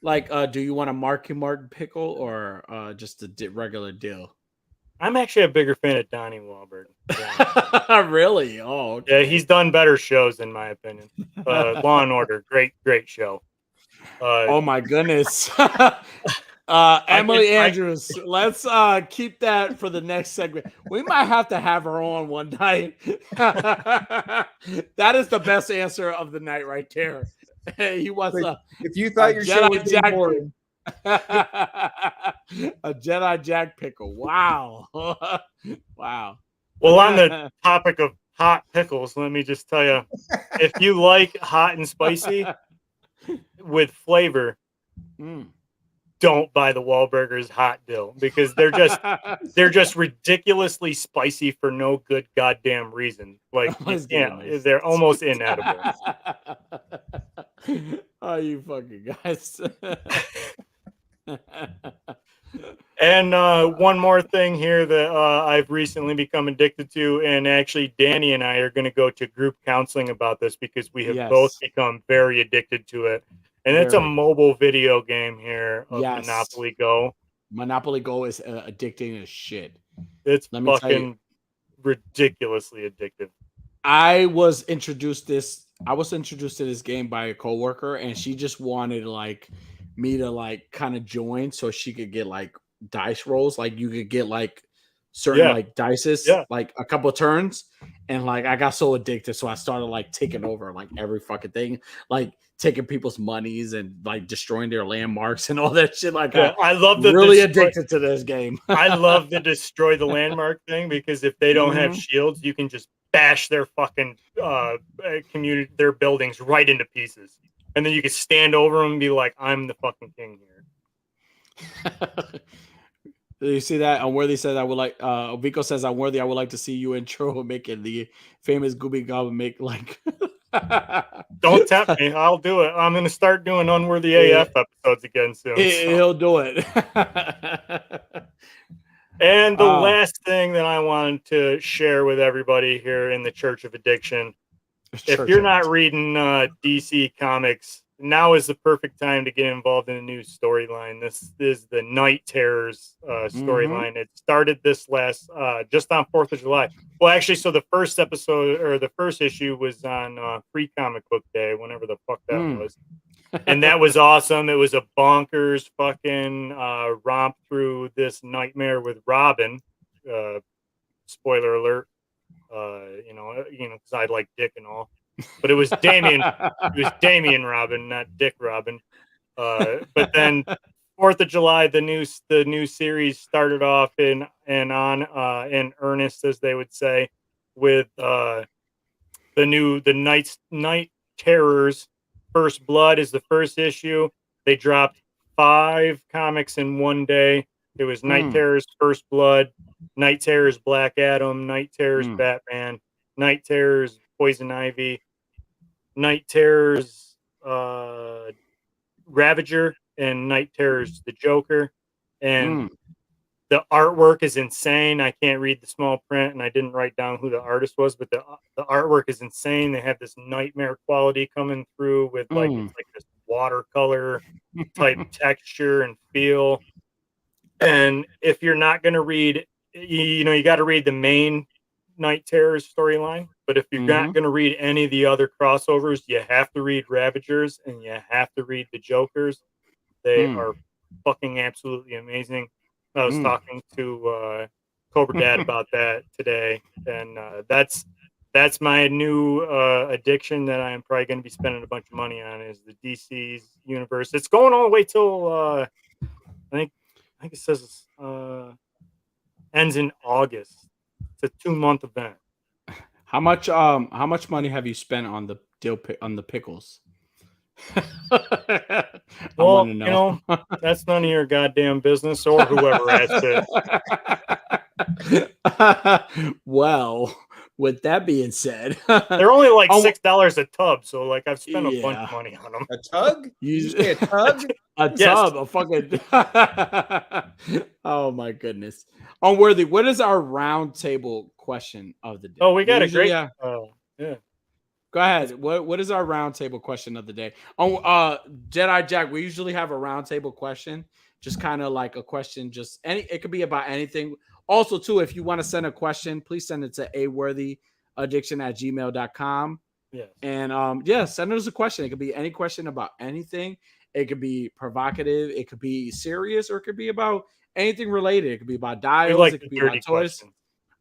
Like, do you want a Marky Martin pickle or just a regular dill? I'm actually a bigger fan of Donnie Wahlberg. Really? Oh, okay. Yeah, he's done better shows in my opinion. Law and Order, great show. Oh my goodness. Emily Andrews, let's keep that for the next segment. We might have to have her on one night. That is the best answer of the night right there. He wants if you thought your show was boring. A Jedi Jack pickle. Wow. Wow. Well, on the topic of hot pickles, let me just tell you, if you like hot and spicy with flavor, don't buy the Wahlburgers hot dill because they're just ridiculously spicy for no good goddamn reason. Like they're almost inedible. Oh, you fucking guys. And one more thing here that I've recently become addicted to, and actually Danny and I are going to go to group counseling about this because we have both become very addicted to it. And it's a mobile video game here of Monopoly Go. Monopoly Go is addicting as shit. It's fucking ridiculously addictive. I was introduced to this game by a coworker, and she just wanted me to kind of join so she could get dice rolls. Like you could get certain dices, like a couple of turns. And I got so addicted. So I started taking over every fucking thing, taking people's monies and destroying their landmarks and all that shit. I love the addicted to this game. I love the destroy the landmark thing because if they don't have shields, you can just bash their fucking community, their buildings right into pieces, and then you could stand over them and be like, "I'm the fucking king here." You see that? Unworthy says, I would like, Vico says, Unworthy, I would like to see you intro making the famous Gooby Goblin make like. Don't tempt me. I'll do it. I'm going to start doing Unworthy AF episodes again soon. He'll do it. And the last thing that I wanted to share with everybody here in the Church of Addiction, if you're not reading DC Comics, now is the perfect time to get involved in a new storyline. This is the Night Terrors storyline. It started this last, just on 4th of July. Well, actually, so the first episode or the first issue was on Free Comic Book Day, whenever the fuck that was. And that was awesome. It was a bonkers fucking romp through this nightmare with Robin. Spoiler alert. Because I like Dick and all. But it was Damien. It was Damien Robin, not Dick Robin. But then 4th of July, the new series started off in earnest, as they would say, with the Night Terrors. First Blood is the first issue. They dropped 5 comics in one day. It was Night Terrors, First Blood, Night Terrors, Black Adam, Night Terrors, Batman, Night Terrors, Poison Ivy, Night Terrors, Ravager, and Night Terrors, the Joker. And the artwork is insane. I can't read the small print, and I didn't write down who the artist was, but the artwork is insane. They have this nightmare quality coming through with it's like this watercolor type texture and feel. And if you're not going to read, you got to read the main Night Terrors storyline. But if you're not going to read any of the other crossovers, you have to read Ravagers and you have to read the Jokers. They are fucking absolutely amazing. I was talking to Cobra Dad about that today, and that's my new addiction that I am probably going to be spending a bunch of money on, is the DC's universe. It's going all the way till I think it says ends in August. It's a 2-month event. How much money have you spent on the on the pickles? Well, that's none of your goddamn business, or whoever asked it. Well, with that being said, they're only like $6 a tub, so like I've spent a bunch of money on them. A tug? You say a tug? A tub, a fucking. Oh my goodness. Unworthy, what is our round table question of the day? Oh, we got a great. Yeah. Go ahead. What is our round table question of the day? Jedi Jack, we usually have a round table question, just kind of like a question, it could be about anything. Also, too, if you want to send a question, please send it to aworthyaddiction@gmail.com. Yes. And send us a question. It could be any question about anything. It could be provocative, it could be serious, or it could be about anything related. It could be about dials, it could be about toys.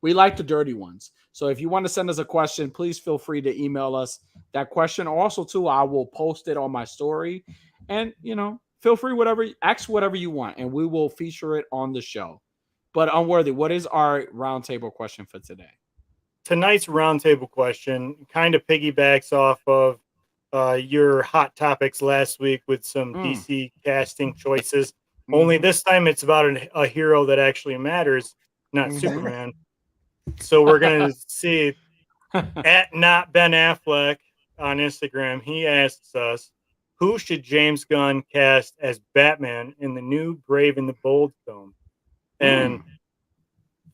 We like the dirty ones. So if you want to send us a question, please feel free to email us that question. Also, too, I will post it on my story. And, feel free, ask whatever you want, and we will feature it on the show. But Unworthy, what is our roundtable question for today? Tonight's roundtable question kind of piggybacks off of your hot topics last week with some DC casting choices. Only this time it's about a hero that actually matters, not Superman. So we're going to see at not Ben Affleck on Instagram. He asks us, who should James Gunn cast as Batman in the new Brave and the Bold film? And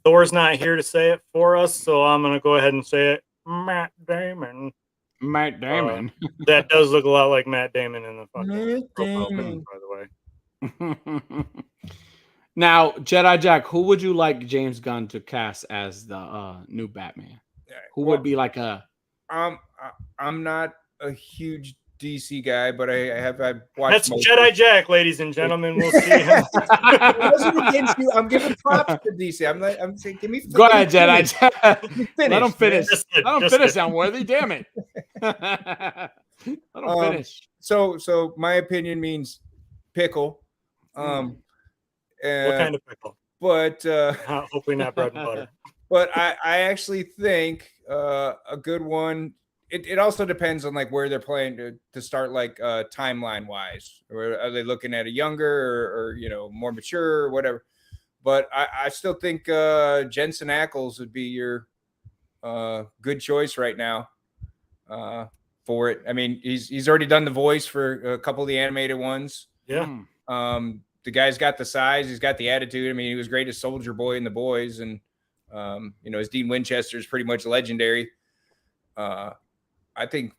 Thor's not here to say it for us, so I'm going to go ahead and say it. Matt Damon. Matt Damon. That does look a lot like Matt Damon in the fucking profile picture, by the way. Now, Jedi Jack, who would you like James Gunn to cast as the new Batman? Who would be like a? I'm not a huge DC guy, but I've watched. That's Jedi Jack, ladies and gentlemen. We'll see him. It wasn't against you. I'm giving props to DC. I'm saying, give me. Go ahead, Jedi Jack. Let him finish. Let him finish, Unworthy. Damn it. Let him finish. So my opinion means pickle. What kind of pickle? But hopefully not bread and butter. But I actually think a good one. It also depends on like where they're playing to start, like timeline wise. Or are they looking at a younger or more mature or whatever? But I still think Jensen Ackles would be your good choice right now for it. I mean, he's already done the voice for a couple of the animated ones. Yeah. The guy's got the size, he's got the attitude. I mean, he was great as Soldier Boy in The Boys, and as Dean Winchester is pretty much legendary. I think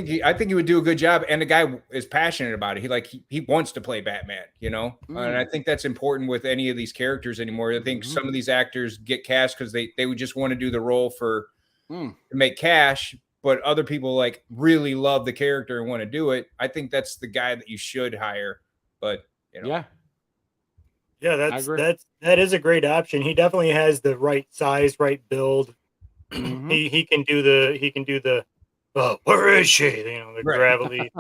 he would do a good job, and the guy is passionate about it. He wants to play Batman, and I think that's important with any of these characters anymore. I think some of these actors get cast because they would just want to do the role to make cash, but other people like really love the character and want to do it. I think that's the guy that you should hire. But yeah, that is a great option. He definitely has the right size, right build. He can do the where is she? The gravelly,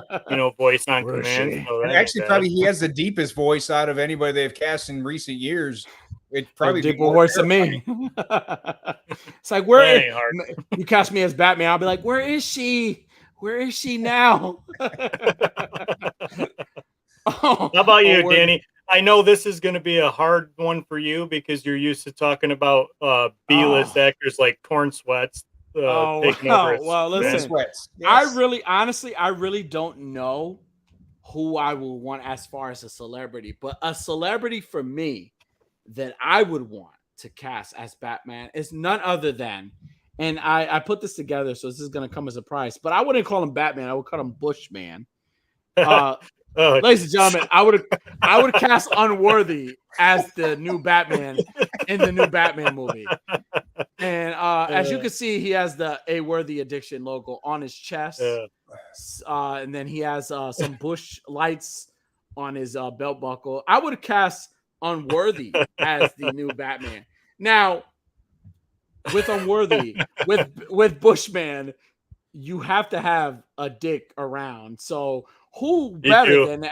voice on command. So and actually, probably he has the deepest voice out of anybody they've cast in recent years. It probably deeper voice than me. It's like, where you cast me as Batman, I'll be like, where is she? Where is she now? How about you, Danny? I know this is going to be a hard one for you because you're used to talking about B-list actors like Corn Sweats. Well, listen. Sweats. Yes. I really don't know who I will want as far as a celebrity, but a celebrity for me that I would want to cast as Batman is none other than, and I put this together, so this is going to come as a surprise, but I wouldn't call him Batman. I would call him Bushman. Ladies and gentlemen, I would cast Unworthy as the new Batman in the new Batman movie. And as you can see, he has the A Worthy Addiction logo on his chest. And then he has some Bush lights on his belt buckle. I would cast Unworthy as the new Batman. Now, with Unworthy, with Bushman, you have to have a dick around. So who better than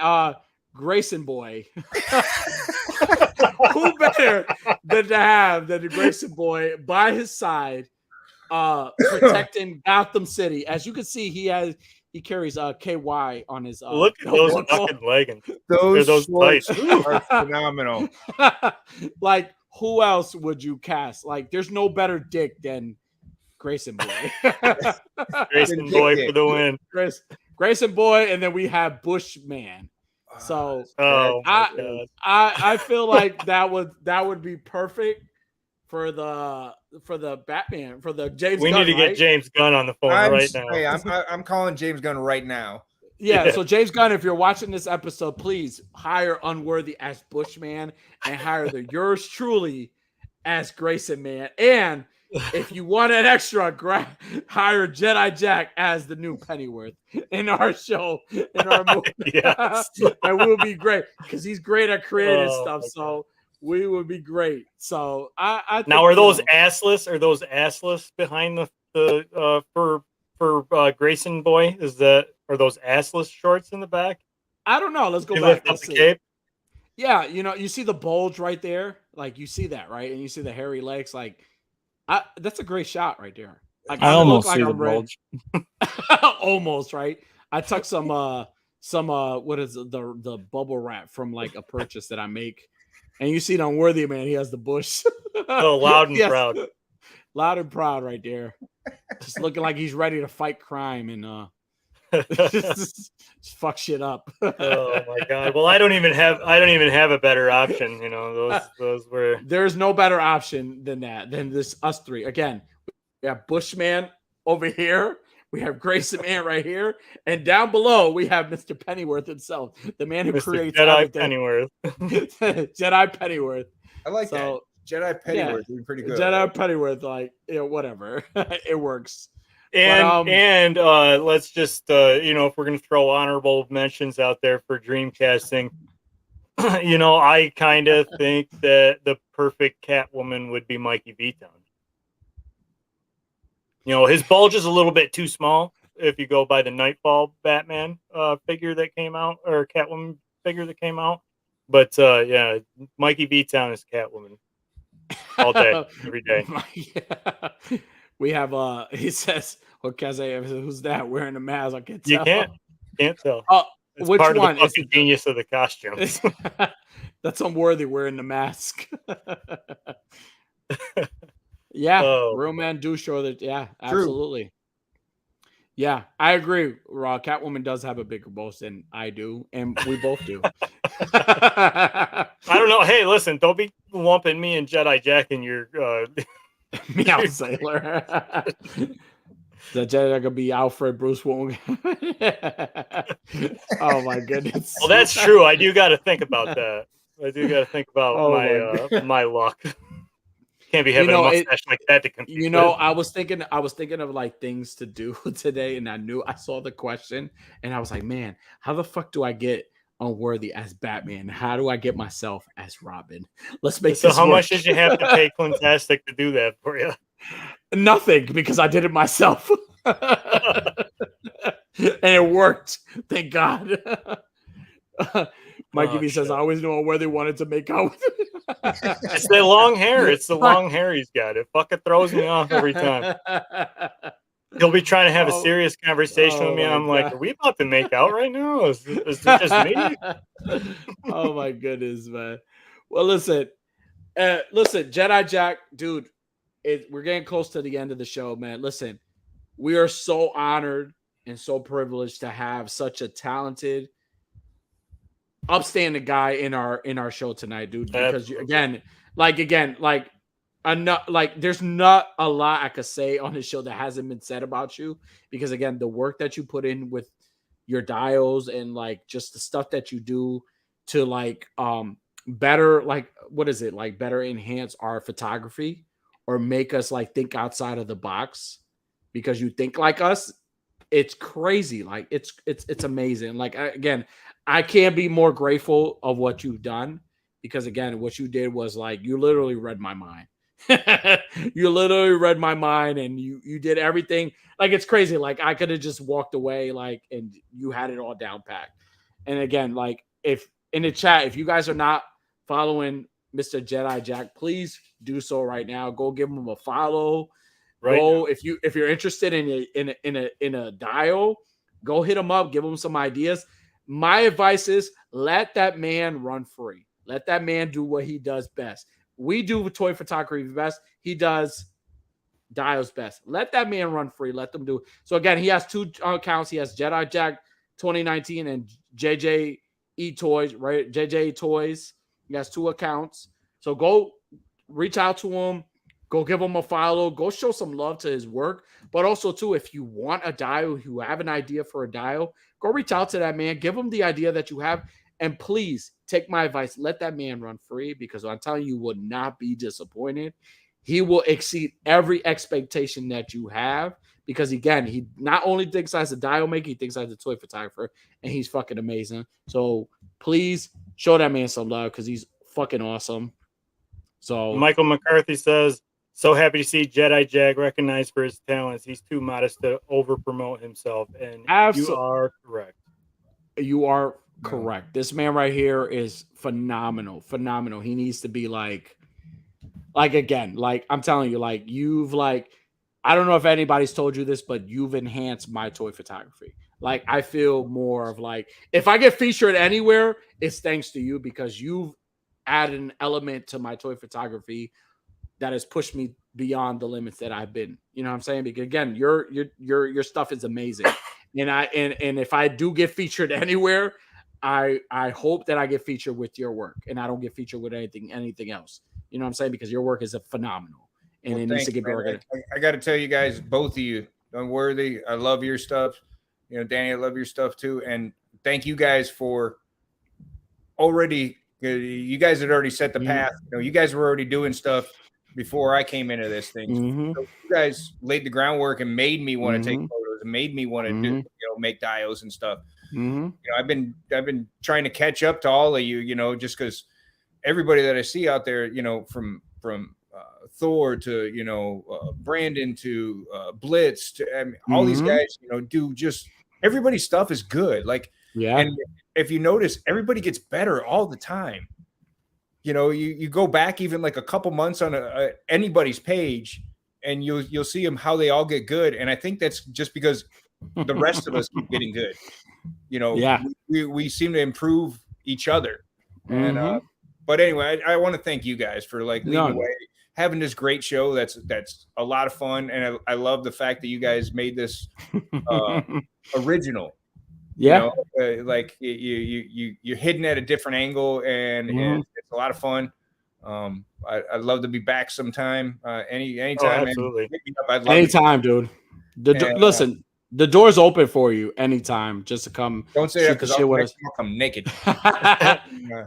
Grayson Boy? Who better than to have the Grayson Boy by his side, protecting Gotham City? As you can see, he carries KY on his. Look at those fucking leggings. Those tights are phenomenal. Like, who else would you cast? Like, there's no better dick than Grayson Boy. Grayson Boy for the win. Grayson Boy, and then we have Bushman. So I feel like that would be perfect for the Batman, for the James Gunn. We need to get James Gunn on the phone right now. Hey, I'm calling James Gunn right now. Yeah, so James Gunn, if you're watching this episode, please hire Unworthy as Bushman and hire yours truly as Grayson Man. And if you want an extra, hire Jedi Jack as the new Pennyworth in our show, in our movie. Yes. And we'll be great because he's great at creative stuff. So we would be great. So I think, now, are those assless? Are those assless behind the for Grayson Boy? Are those assless shorts in the back? I don't know. Let's go back. Lift up the cape. Yeah, you see the bulge right there. Like, you see that, right? And you see the hairy legs. Like, that's a great shot right there. Like, I almost see the bulge. Almost, right? I took some what is the bubble wrap from like a purchase that I make, and you see it on Worthy Man. He has the bush. Oh, loud and proud. Loud and proud right there. Just looking like he's ready to fight crime and just fuck shit up. Oh my god. Well, I don't even have a better option. Those were. There's no better option than this us three. Again, we have Bushman over here. We have Grayson Man right here, and down below we have Mr. Pennyworth himself, the man who creates Jedi Pennyworth. Jedi Pennyworth. I like that. Jedi Pennyworth would be pretty good. Jedi Pennyworth, like, whatever. It works. And let's just if we're gonna throw honorable mentions out there for Dreamcasting, I kind of think that the perfect Catwoman would be Mikey V-Town. His bulge is a little bit too small if you go by the Nightfall Batman figure that came out, or Catwoman figure that came out. But yeah, Mikey V-Town is Catwoman. all day, every day. Yeah. We have he says, okay, who's that wearing a mask? I can't You tell. can't tell. Oh, It's which part of the one? Is fucking it genius of the costumes. that's Unworthy wearing the mask. Yeah, Oh, real men do show that. Yeah, True. absolutely. Yeah, I agree. Raw Catwoman does have a bigger boast than I do, and we both do. I don't know. Hey, listen, don't be lumping me and Jedi Jack in your Meow Sailor. The Jedi could be Alfred Bruce Wong. Oh my goodness. Well, that's true. I do got to think about that. I do got to think about Oh my my God. my luck. Can't be having a mustache like that to compete with. I was thinking of like things to do today, and I saw the question, and I was like, man, how the fuck do I get Unworthy as Batman? How do I get myself as Robin? Let's make So this how work. much did you have to pay Quintastic to do that for you? Nothing, because I did it myself. And it worked. Thank God. Mikey V says, I always know Unworthy wanted to make out with It's the long hair. It's the long hair he's got. It fucking throws me off every time. He'll be trying to have a serious conversation with me. I'm like, are we about to make out right now? Is it just me? Oh my goodness, man. Well, listen, Jedi Jack, dude, we're getting close to the end of the show, man. Listen, we are so honored and so privileged to have such a talented, upstanding guy in our show tonight, dude. Because there's not a lot I could say on this show that hasn't been said about you. Because again, the work that you put in with your dials and like just the stuff that you do to like better, like what is it, like better enhance our photography or make us like think outside of the box because you think like us. It's crazy. Like it's amazing. Like again, I can't be more grateful of what you've done because again, what you did was like you literally read my mind. You literally read my mind and you did everything. Like it's crazy. Like I could have just walked away like and you had it all down packed. And again, like if in the chat, if you guys are not following Mr. Jedi Jack, please do so right now. Go give him a follow. Right Go now. if you're interested in a dial, go hit him up, give him some ideas. My advice is let that man run free. Let that man do what he does best. We do toy photography best. He does dials best. Let that man run free. Let them do it. So again, he has two accounts. He has Jedi Jack 2019 and JJ Toys, right? JJ Toys. He has two accounts. So go reach out to him. Go give him a follow. Go show some love to his work. But also, too, if you want a dial, you have an idea for a dial, go reach out to that man. Give him the idea that you have. And please take my advice. Let that man run free because I'm telling you, will not be disappointed. He will exceed every expectation that you have because, again, he not only thinks as a dial maker, he thinks as a toy photographer, and he's fucking amazing. So please show that man some love because he's fucking awesome. So Michael McCarthy says, so happy to see Jedi Jack recognized for his talents. He's too modest to over promote himself. And you are correct. You are correct. This man right here is phenomenal. Phenomenal. He needs to be like again, like I'm telling you, like you've like, I don't know if anybody's told you this, but you've enhanced my toy photography. Like I feel more of like, if I get featured anywhere, it's thanks to you because you've added an element to my toy photography that has pushed me beyond the limits that I've been. You know what I'm saying? Because again, your stuff is amazing. And if I do get featured anywhere, I hope that I get featured with your work and I don't get featured with anything else. You know what I'm saying? Because your work is phenomenal. And it needs to get better. I got to tell you guys, both of you, Unworthy, I love your stuff. You know, Danny, I love your stuff too. And thank you guys for already, you guys had already set the path. You know, you guys were already doing stuff before I came into this thing. So you guys laid the groundwork and made me want to take photos and made me want to do, you know, make dials and stuff. You know, I've been trying to catch up to all of you, you know, just because everybody that I see out there, you know, from Thor to, you know, Brandon to Blitz to I mean, all these guys, you know, do just everybody's stuff is good. Like, and if you notice, everybody gets better all the time. you go back even like a couple months on anybody's page, and you'll see them how they all get good. And I think that's just because the rest of us keep getting good. We seem to improve each other. And but anyway, I want to thank you guys for like leading the way, having this great show. That's a lot of fun, and I love the fact that you guys made this original. Like you're hidden at a different angle, and it's a lot of fun. I'd love to be back sometime. Anytime. Absolutely. Anytime, dude. Listen, the door's open for you anytime. Just to come. Don't say that because I'll come naked.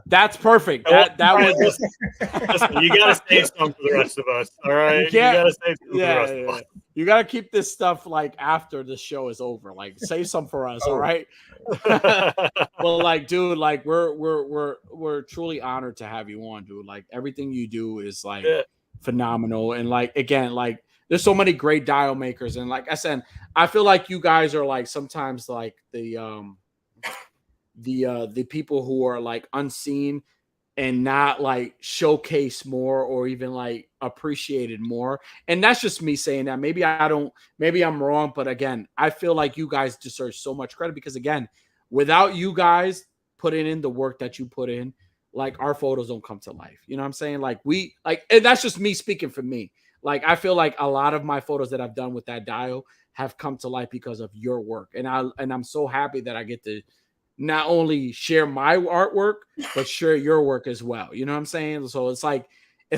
That's perfect. That was just. Listen, you gotta save some for the rest of us. All right, you gotta save some for the rest of us. You gotta keep this stuff like after the show is over. Like save some for us. All right. Well, like, dude, like we're truly honored to have you on, dude. Like everything you do is like phenomenal, and like again, like. There's so many great dial makers, and like I said, I feel like you guys are like sometimes like the people who are like unseen and not like showcase more or even like appreciated more. And that's just me saying that. Maybe I'm wrong, but again, I feel like you guys deserve so much credit because again, without you guys putting in the work that you put in, like our photos don't come to life. You know what I'm saying? Like and that's just me speaking for me. Like, I feel like a lot of my photos that I've done with that dial have come to life because of your work. And I'm so happy that I get to not only share my artwork, but share your work as well. You know what I'm saying? So it's like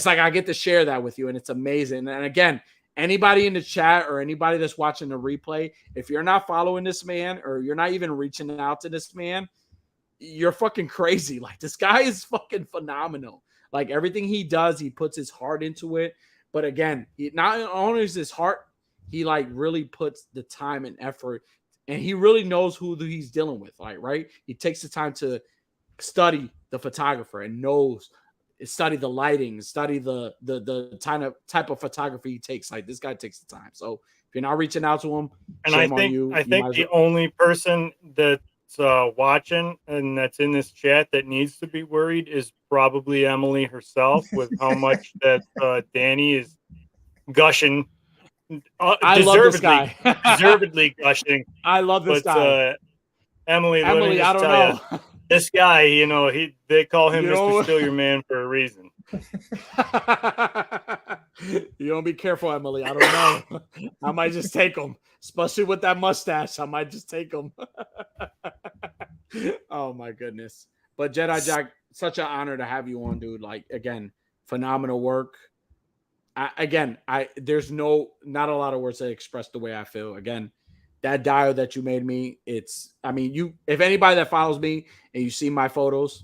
I get to share that with you, and it's amazing. And again, anybody in the chat or anybody that's watching the replay, if you're not following this man or you're not even reaching out to this man, you're fucking crazy. Like, this guy is fucking phenomenal. Like, everything he does, he puts his heart into it. But again, he not only is his heart, he like really puts the time and effort, and he really knows who he's dealing with. Like, right? He takes the time to study the photographer and study the lighting, study the type of photography he takes. Like, this guy takes the time. So if you're not reaching out to him, and I think the only person that's watching and that's in this chat that needs to be worried is probably Emily herself with how much that Danny is gushing. I love this guy. Deservedly gushing. I love this guy. Emily, let me just tell you, this guy, they call him Mr. Steal Your Man for a reason. You don't be careful, Emily. I don't know. I might just take him, especially with that mustache. I might just take him. Oh my goodness! But Jedi Jack, such an honor to have you on, dude. Like, again, phenomenal work. There's not a lot of words to express the way I feel. Again, that dial that you made me, if anybody that follows me and you see my photos,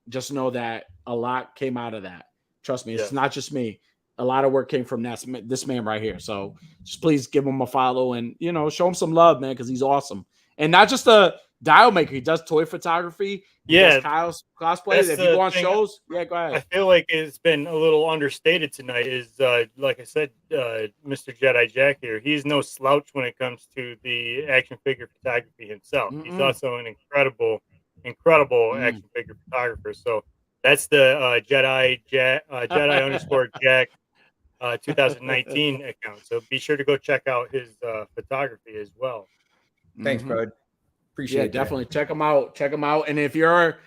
just know that a lot came out of that. Trust me, it's not just me. A lot of work came from this man right here. So just please give him a follow and, show him some love, man, because he's awesome. And not just a dial maker. He does toy photography. He does Kyle's cosplay. If you go on shows, go ahead. I feel like it's been a little understated tonight is, like I said, Mr. Jedi Jack here. He's no slouch when it comes to the action figure photography himself. Mm-mm. He's also an incredible action figure photographer. So that's the Jedi _ Jack 2019 account. So be sure to go check out his photography as well. Thanks, bud. Appreciate it. Definitely check them out. And if you're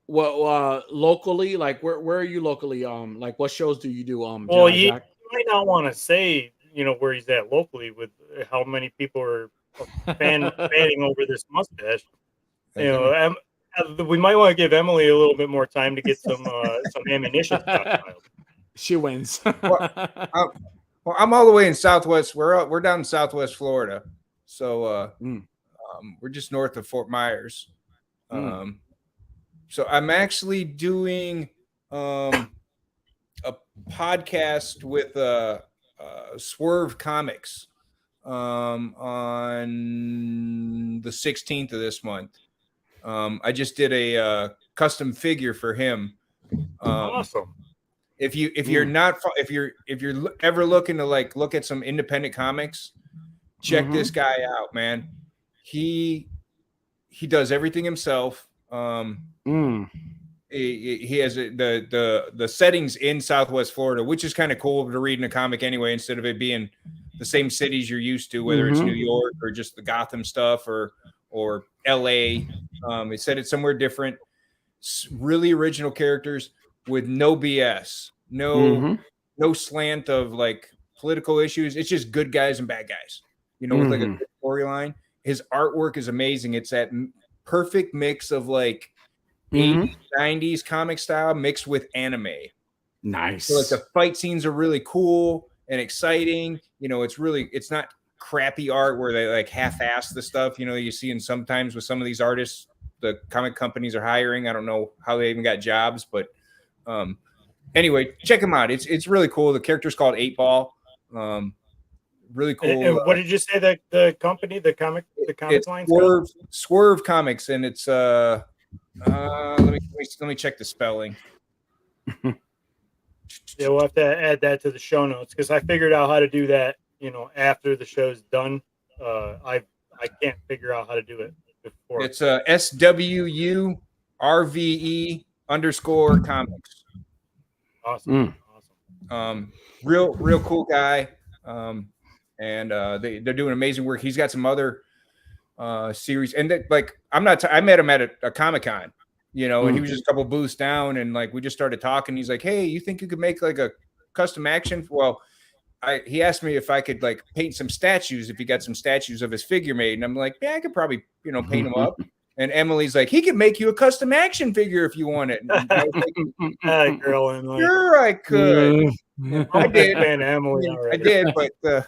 locally, like where are you locally? Like what shows do you do? Well, you might not want to say, where he's at locally with how many people are fanning over this mustache. We might want to give Emily a little bit more time to get some ammunition stockpiled. She wins. Well, I'm all the way in Southwest. We're down in Southwest Florida, so we're just north of Fort Myers. So I'm actually doing a podcast with Swerve Comics on the 16th of this month. I just did a custom figure for him. Awesome. If you're ever looking to look at some independent comics, check this guy out, man. He does everything himself. he has the settings in Southwest Florida, which is kind of cool to read in a comic anyway, instead of it being the same cities you're used to, whether it's New York or just the Gotham stuff or LA. It said it's somewhere different. Really original characters with no BS, no slant of like political issues. It's just good guys and bad guys, with like a good storyline. His artwork is amazing. It's that perfect mix of like 80s, 90s comic style mixed with anime. Nice. So like the fight scenes are really cool and exciting. It's not crappy art where they like half-ass the stuff, you see in sometimes with some of these artists the comic companies are hiring. I don't know how they even got jobs, but anyway, check them out. It's really cool. The character's called 8-Ball. Really cool. And what did you say that the comic line's Swerve Comics, and it's let me check the spelling. Yeah, we'll have to add that to the show notes because I figured out how to do that. After the show's done, I can't figure out how to do it before. It's SWURVE_comics. Awesome. Real cool guy. And they're doing amazing work. He's got some other series, and I met him at a Comic-Con, and he was just a couple booths down, and like we just started talking. He's like, "Hey, you think you could make like a custom action?" Well, he asked me if I could like paint some statues, if he got some statues of his figure made, and I'm like, "Yeah, I could probably paint them up." And Emily's like, "He could make you a custom action figure if you want it." And I was like, girl, Emily. Sure, I could. I did, and Emily. I did, but but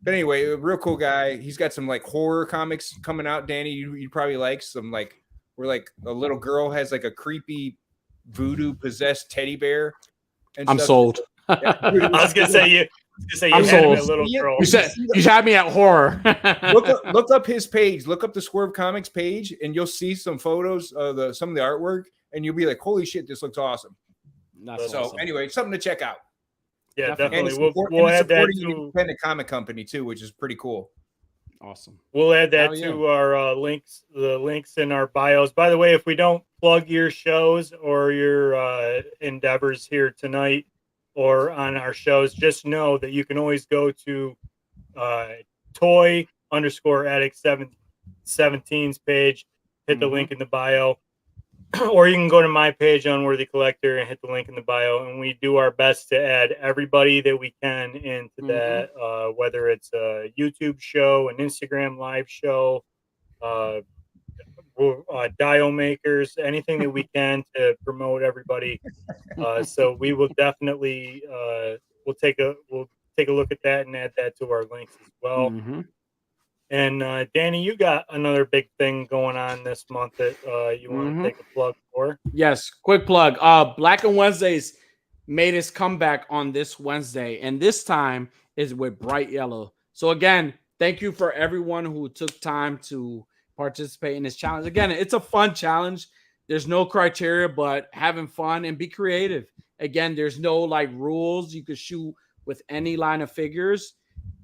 anyway, a real cool guy. He's got some like horror comics coming out. Danny, you'd probably like some like where like a little girl has like a creepy voodoo possessed teddy bear. And I'm sold. Yeah. I was gonna say you I'm had sold. a little girl. You had me at horror. look up his page. Look up the Swerve Comics page, and you'll see some photos of some of the artwork, and you'll be like, "Holy shit, this looks awesome!" Awesome. Anyway, something to check out. Yeah, definitely. We'll add that to an independent comic company too, which is pretty cool. Awesome. We'll add that to our links, the links in our bios. By the way, if we don't plug your shows or your endeavors here tonight or on our shows, just know that you can always go to toy_addict17's page, hit the link in the bio, or you can go to my page, Unworthy Collector, and hit the link in the bio. And we do our best to add everybody that we can into that, whether it's a YouTube show, an Instagram live show, dial makers, anything that we can to promote everybody. So we will definitely we'll take a look at that and add that to our links as well. And Danny, you got another big thing going on this month that you want to take a plug for. Yes, quick plug. Black and Wednesdays made its comeback on this Wednesday, and this time is with Bright Yellow. So again, thank you for everyone who took time to participate in this challenge. Again, it's a fun challenge. There's no criteria, but having fun and be creative. Again, there's no like rules. You could shoot with any line of figures.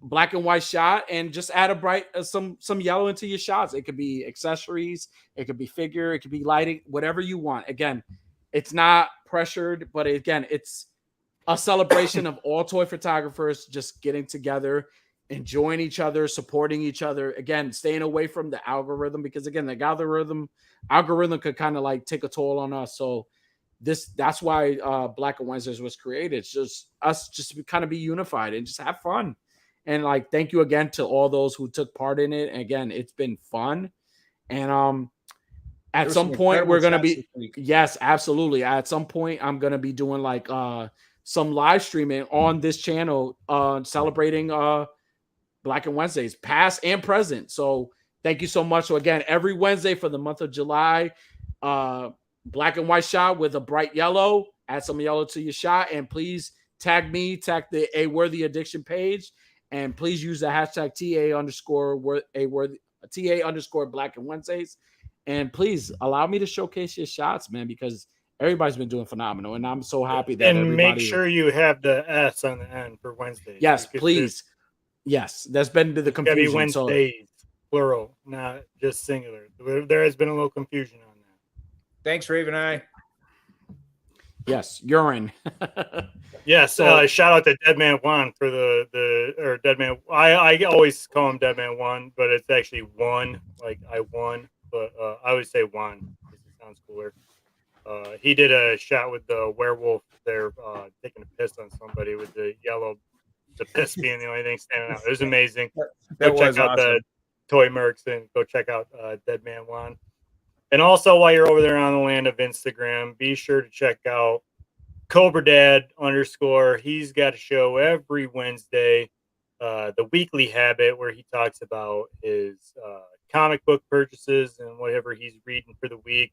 Black and white shot, and just add a bright some yellow into your shots. It could be accessories, it could be figure, it could be lighting, whatever you want. Again, it's not pressured, but again, it's a celebration of all toy photographers just getting together, enjoying each other, supporting each other. Again, staying away from the algorithm, because again, the algorithm could kind of like take a toll on us. So that's why Black and Wednesdays was created. It's just us just kind of be unified and just have fun. And like, thank you again to all those who took part in it. And again, it's been fun. And at some point we're going to be, yes, absolutely. At some point I'm going to be doing like some live streaming on this channel celebrating Black and Wednesdays, past and present. So thank you so much. So again, every Wednesday for the month of July, black and white shot with a bright yellow, add some yellow to your shot. And please tag me, tag the A Worthy Addiction page. And please use the hashtag TA_Black and Wednesdays. And please allow me to showcase your shots, man, because everybody's been doing phenomenal. And I'm so happy that and make sure you have the S on the end for Wednesdays. Yes, please. Yes, that's been the confusion. Wednesdays, plural, not just singular. There has been a little confusion on that. Thanks, Raven Eye. Yes, urine. Yes, shout out to Deadman Juan for or Deadman. I always call him Deadman Juan, but it's actually one. Like I won, but I always say Juan because it sounds cooler. He did a shot with the werewolf there, taking a piss on somebody with the piss being the only thing standing out. It was amazing. That Go check was out awesome. the Toy Mercs and go check out Deadman Juan. And also, while you're over there on the land of Instagram, be sure to check out Cobra Dad _. He's got a show every Wednesday, the Weekly Habit, where he talks about his comic book purchases and whatever he's reading for the week.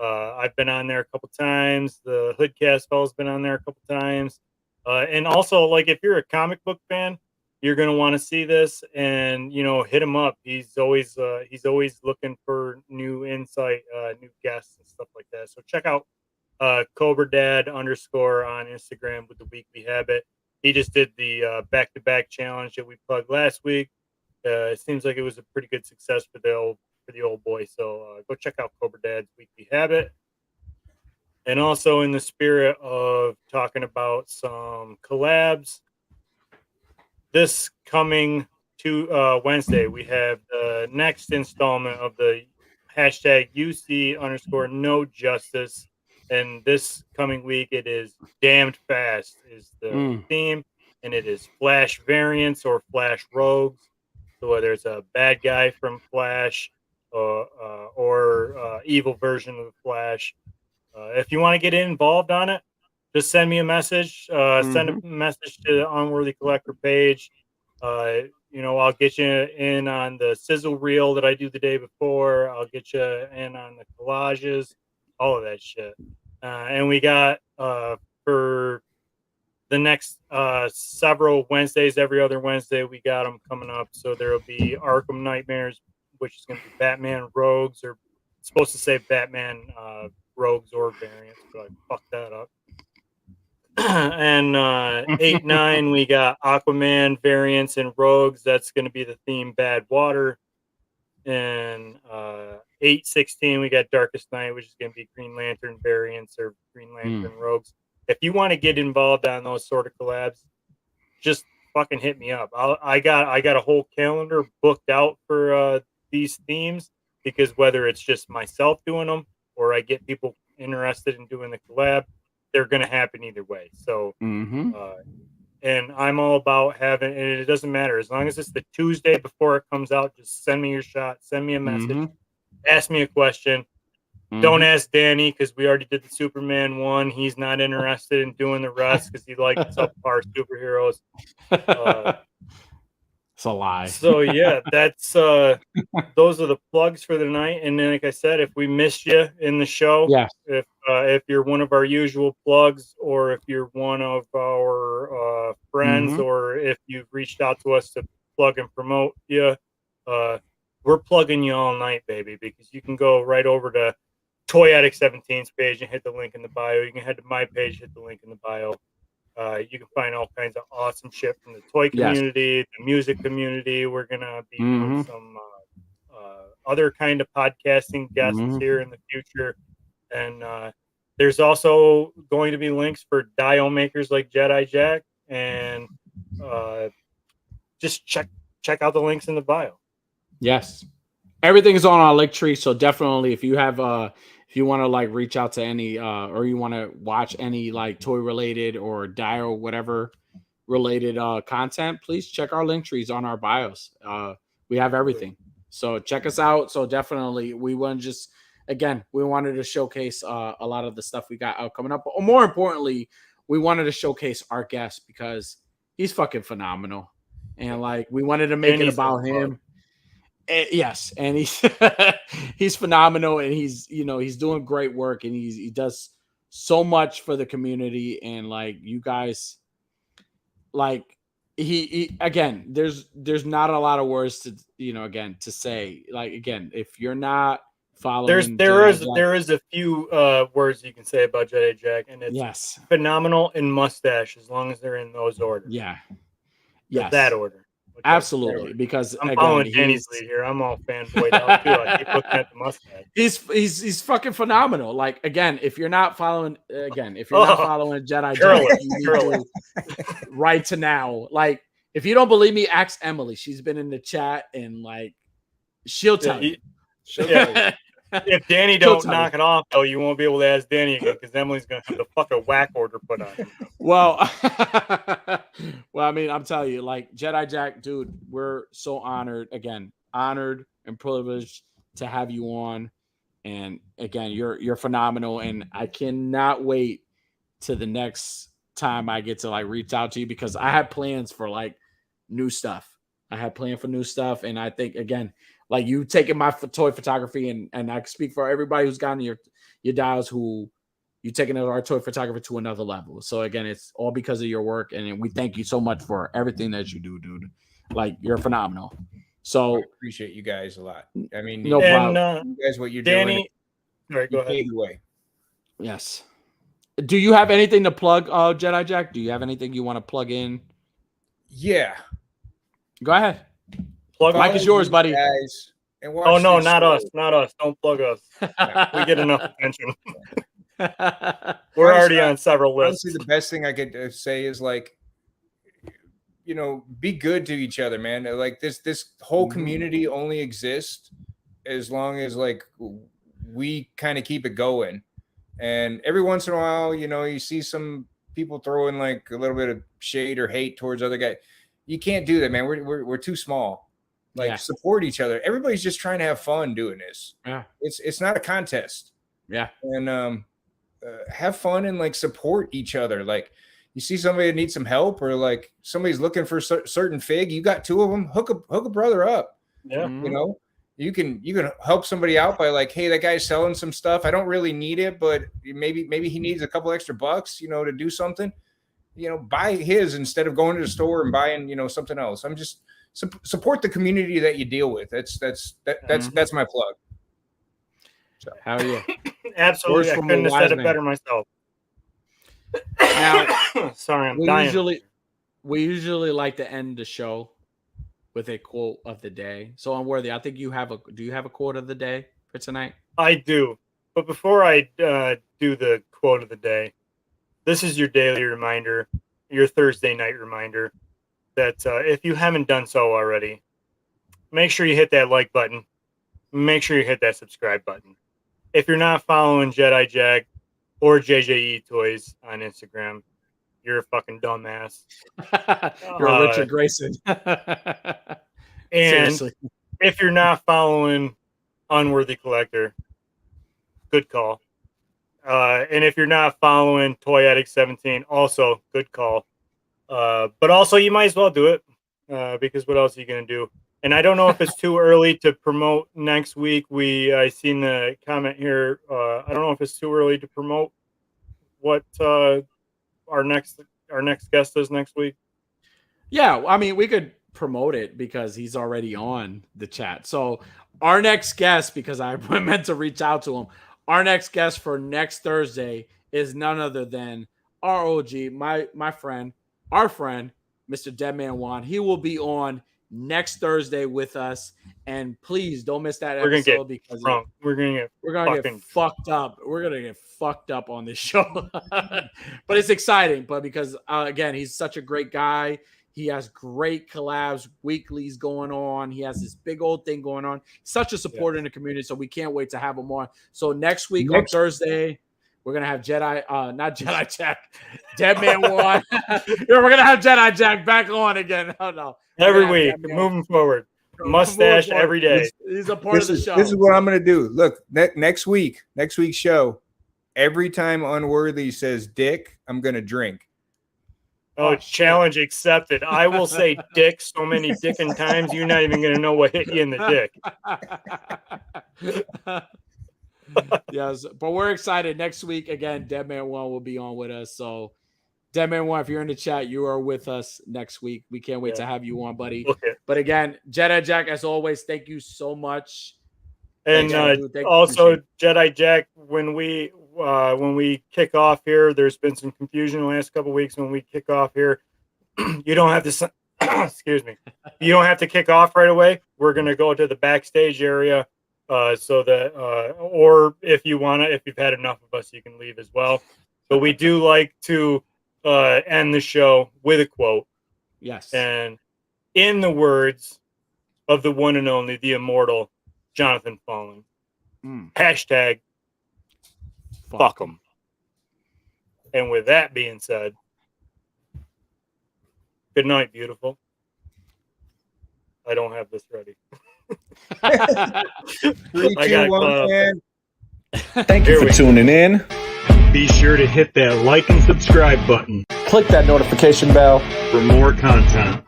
I've been on there a couple times. The Hoodcast fellow's been on there a couple times. And also, like, if you're a comic book fan, you're gonna want to see this, and hit him up. He's always looking for new insight, new guests and stuff like that. So check out Cobra Dad _ on Instagram with the Weekly Habit. He just did the back-to-back challenge that we plugged last week. It seems like it was a pretty good success for the old boy. So go check out Cobra Dad's Weekly Habit. And also, in the spirit of talking about some collabs, this coming to Wednesday, we have the next installment of the hashtag UC _ no justice. And this coming week, it is Damned Fast is the theme, and it is Flash variants or Flash rogues. So whether it's a bad guy from Flash or evil version of the Flash, if you want to get involved on it, just send me a message. Send a message to the Unworthy Collector page. I'll get you in on the sizzle reel that I do the day before. I'll get you in on the collages, all of that shit. And we got for the next several Wednesdays, every other Wednesday, we got them coming up. So there will be Arkham Nightmares, which is going to be Batman Rogues, or it's supposed to say Batman Rogues or variants, but I fucked that up. And 8-9, we got Aquaman variants and Rogues. That's going to be the theme Bad Water. And 8-16, we got Darkest Night, which is going to be Green Lantern variants or Green Lantern Rogues. If you want to get involved on those sort of collabs, just fucking hit me up. I got a whole calendar booked out for these themes, because whether it's just myself doing them or I get people interested in doing the collab, they're going to happen either way. So, and I'm all about having, and it doesn't matter as long as it's the Tuesday before it comes out. Just send me your shot, send me a message, ask me a question. Don't ask Danny, because we already did the Superman one. He's not interested in doing the rest because he likes subpar superheroes. It's a lie. So yeah, that's those are the plugs for the night. And then, like I said, if we missed you in the show, if you're one of our usual plugs, or if you're one of our friends, or if you've reached out to us to plug and promote you, we're plugging you all night, baby, because you can go right over to Toy Addict 17's page and hit the link in the bio. You can head to my page, hit the link in the bio. You can find all kinds of awesome shit from the toy community, the music community. We're gonna be doing some other kind of podcasting guests here in the future, and there's also going to be links for dial makers like Jedi Jack, and just check out the links in the bio. Yes, everything is on our link tree, so definitely if you have if you want to like reach out to any or you want to watch any like toy related or dial whatever related content, please check our link trees on our bios. We have everything, so check us out. So definitely we want to just, again, we wanted to showcase a lot of the stuff we got out coming up, but more importantly, we wanted to showcase our guest because he's fucking phenomenal, and like we wanted to make it about him. Yes, and he's he's phenomenal, and he's he's doing great work, and he does so much for the community, and like you guys, like he again, there's not a lot of words to again to say. Like again, if you're not following, there is a few words you can say about Jedi Jack, and it's phenomenal and mustache, as long as they're in those orders. Yes, that order. Absolutely, because I'm again, following Danny's lead here. I'm all fanboyed out too. I keep looking at the mustache. He's fucking phenomenal. Like again, if you're not following Jedi Jack, you need to right to now. Like if you don't believe me, ask Emily. She's been in the chat and like she'll tell you. If Danny don't knock it off, though, you won't be able to ask Danny again because Emily's gonna have the fucking whack order put on him. Well, I mean, I'm telling you, like Jedi Jack, dude, we're so honored and privileged to have you on. And again, you're phenomenal, and I cannot wait to the next time I get to like reach out to you because I have plans for like new stuff. I have planned for new stuff, and I think again, like you taking my toy photography, and I can speak for everybody who's gotten your dials who you taking our toy photography to another level. So again, it's all because of your work, and we thank you so much for everything that you do, dude. Like you're phenomenal. So I appreciate you guys a lot. I mean, no problem. You guys, what you're Danny, doing, right, go ahead. Either way. Yes. Do you have anything to plug, Jedi Jack? Do you have anything you want to plug in? Yeah. Go ahead. Mike is yours, buddy. Guys, and oh no, not us. Don't plug us. We get enough attention. We're already on several lists. Honestly, the best thing I could say is like, be good to each other, man. Like this whole community only exists as long as like we kind of keep it going. And every once in a while, you see some people throwing like a little bit of shade or hate towards other guys. You can't do that, man. We're too small. Like support each other. Everybody's just trying to have fun doing this. Yeah, it's not a contest. Yeah, and have fun and like support each other. Like you see somebody that needs some help or like somebody's looking for certain fig. You got two of them. Hook a brother up. Yeah, you can help somebody out by like, hey, that guy's selling some stuff. I don't really need it, but maybe he needs a couple extra bucks, to do something. Buy his instead of going to the store and buying, something else. I'm just support the community that you deal with. That's my plug. So, how are you? Absolutely, I couldn't have said it better myself. Now, sorry, I'm dying. We usually like to end the show with a quote of the day. So Unworthy, I think do you have a quote of the day for tonight? I do. But before I do the quote of the day, this is your daily reminder, your Thursday night reminder that if you haven't done so already, make sure you hit that like button. Make sure you hit that subscribe button. If you're not following Jedi Jack or JJE Toys on Instagram, you're a fucking dumbass. You're a Richard Grayson. And seriously, if you're not following Unworthy Collector, good call. And if you're not following Toy Addict 17, also good call. But also you might as well do it because what else are you going to do? And I don't know if it's too early to promote next week. I seen the comment here. I don't know if it's too early to promote what our next guest is next week. Yeah, I mean, we could promote it because he's already on the chat. So our next guest, because I meant to reach out to him, our next guest for next Thursday is none other than ROG, my friend, our friend, Mr. Deadman Juan. He will be on next Thursday with us, and please don't miss that episode because we're gonna get fucked up. We're gonna get fucked up on this show, but it's exciting. But because again, he's such a great guy. He has great collabs, weeklies going on. He has this big old thing going on. Such a supporter in the community, so we can't wait to have him on. So next week on Thursday, we're gonna have not Jedi Jack, Deadman Juan. We're gonna have Jedi Jack back on again. Oh no. Every week, moving forward. Mustache every day. He's a part of the show. This is what I'm going to do. Look, next week's show, every time Unworthy says dick, I'm going to drink. Oh, challenge accepted. I will say dick so many dickin' times, you're not even going to know what hit you in the dick. Yes, but we're excited. Next week, again, Deadman One will be on with us. So, Deadman One, if you're in the chat, you are with us next week. We can't wait to have you on, buddy. Okay. But again, Jedi Jack, as always, thank you so much. And also, Jedi Jack, when we kick off here, there's been some confusion the last couple of weeks. When we kick off here, you don't have to excuse me. You don't have to kick off right away. We're gonna go to the backstage area, so that, or if you wanna, if you've had enough of us, you can leave as well. But we do like to end the show with a quote. Yes. And in the words of the one and only, the immortal Jonathan Fallen, hashtag fuck 'em. And with that being said, good night, beautiful. I don't have this ready. 3, 2, 1, and Thank you for tuning in. Be sure to hit that like and subscribe button Click that notification bell. for more content.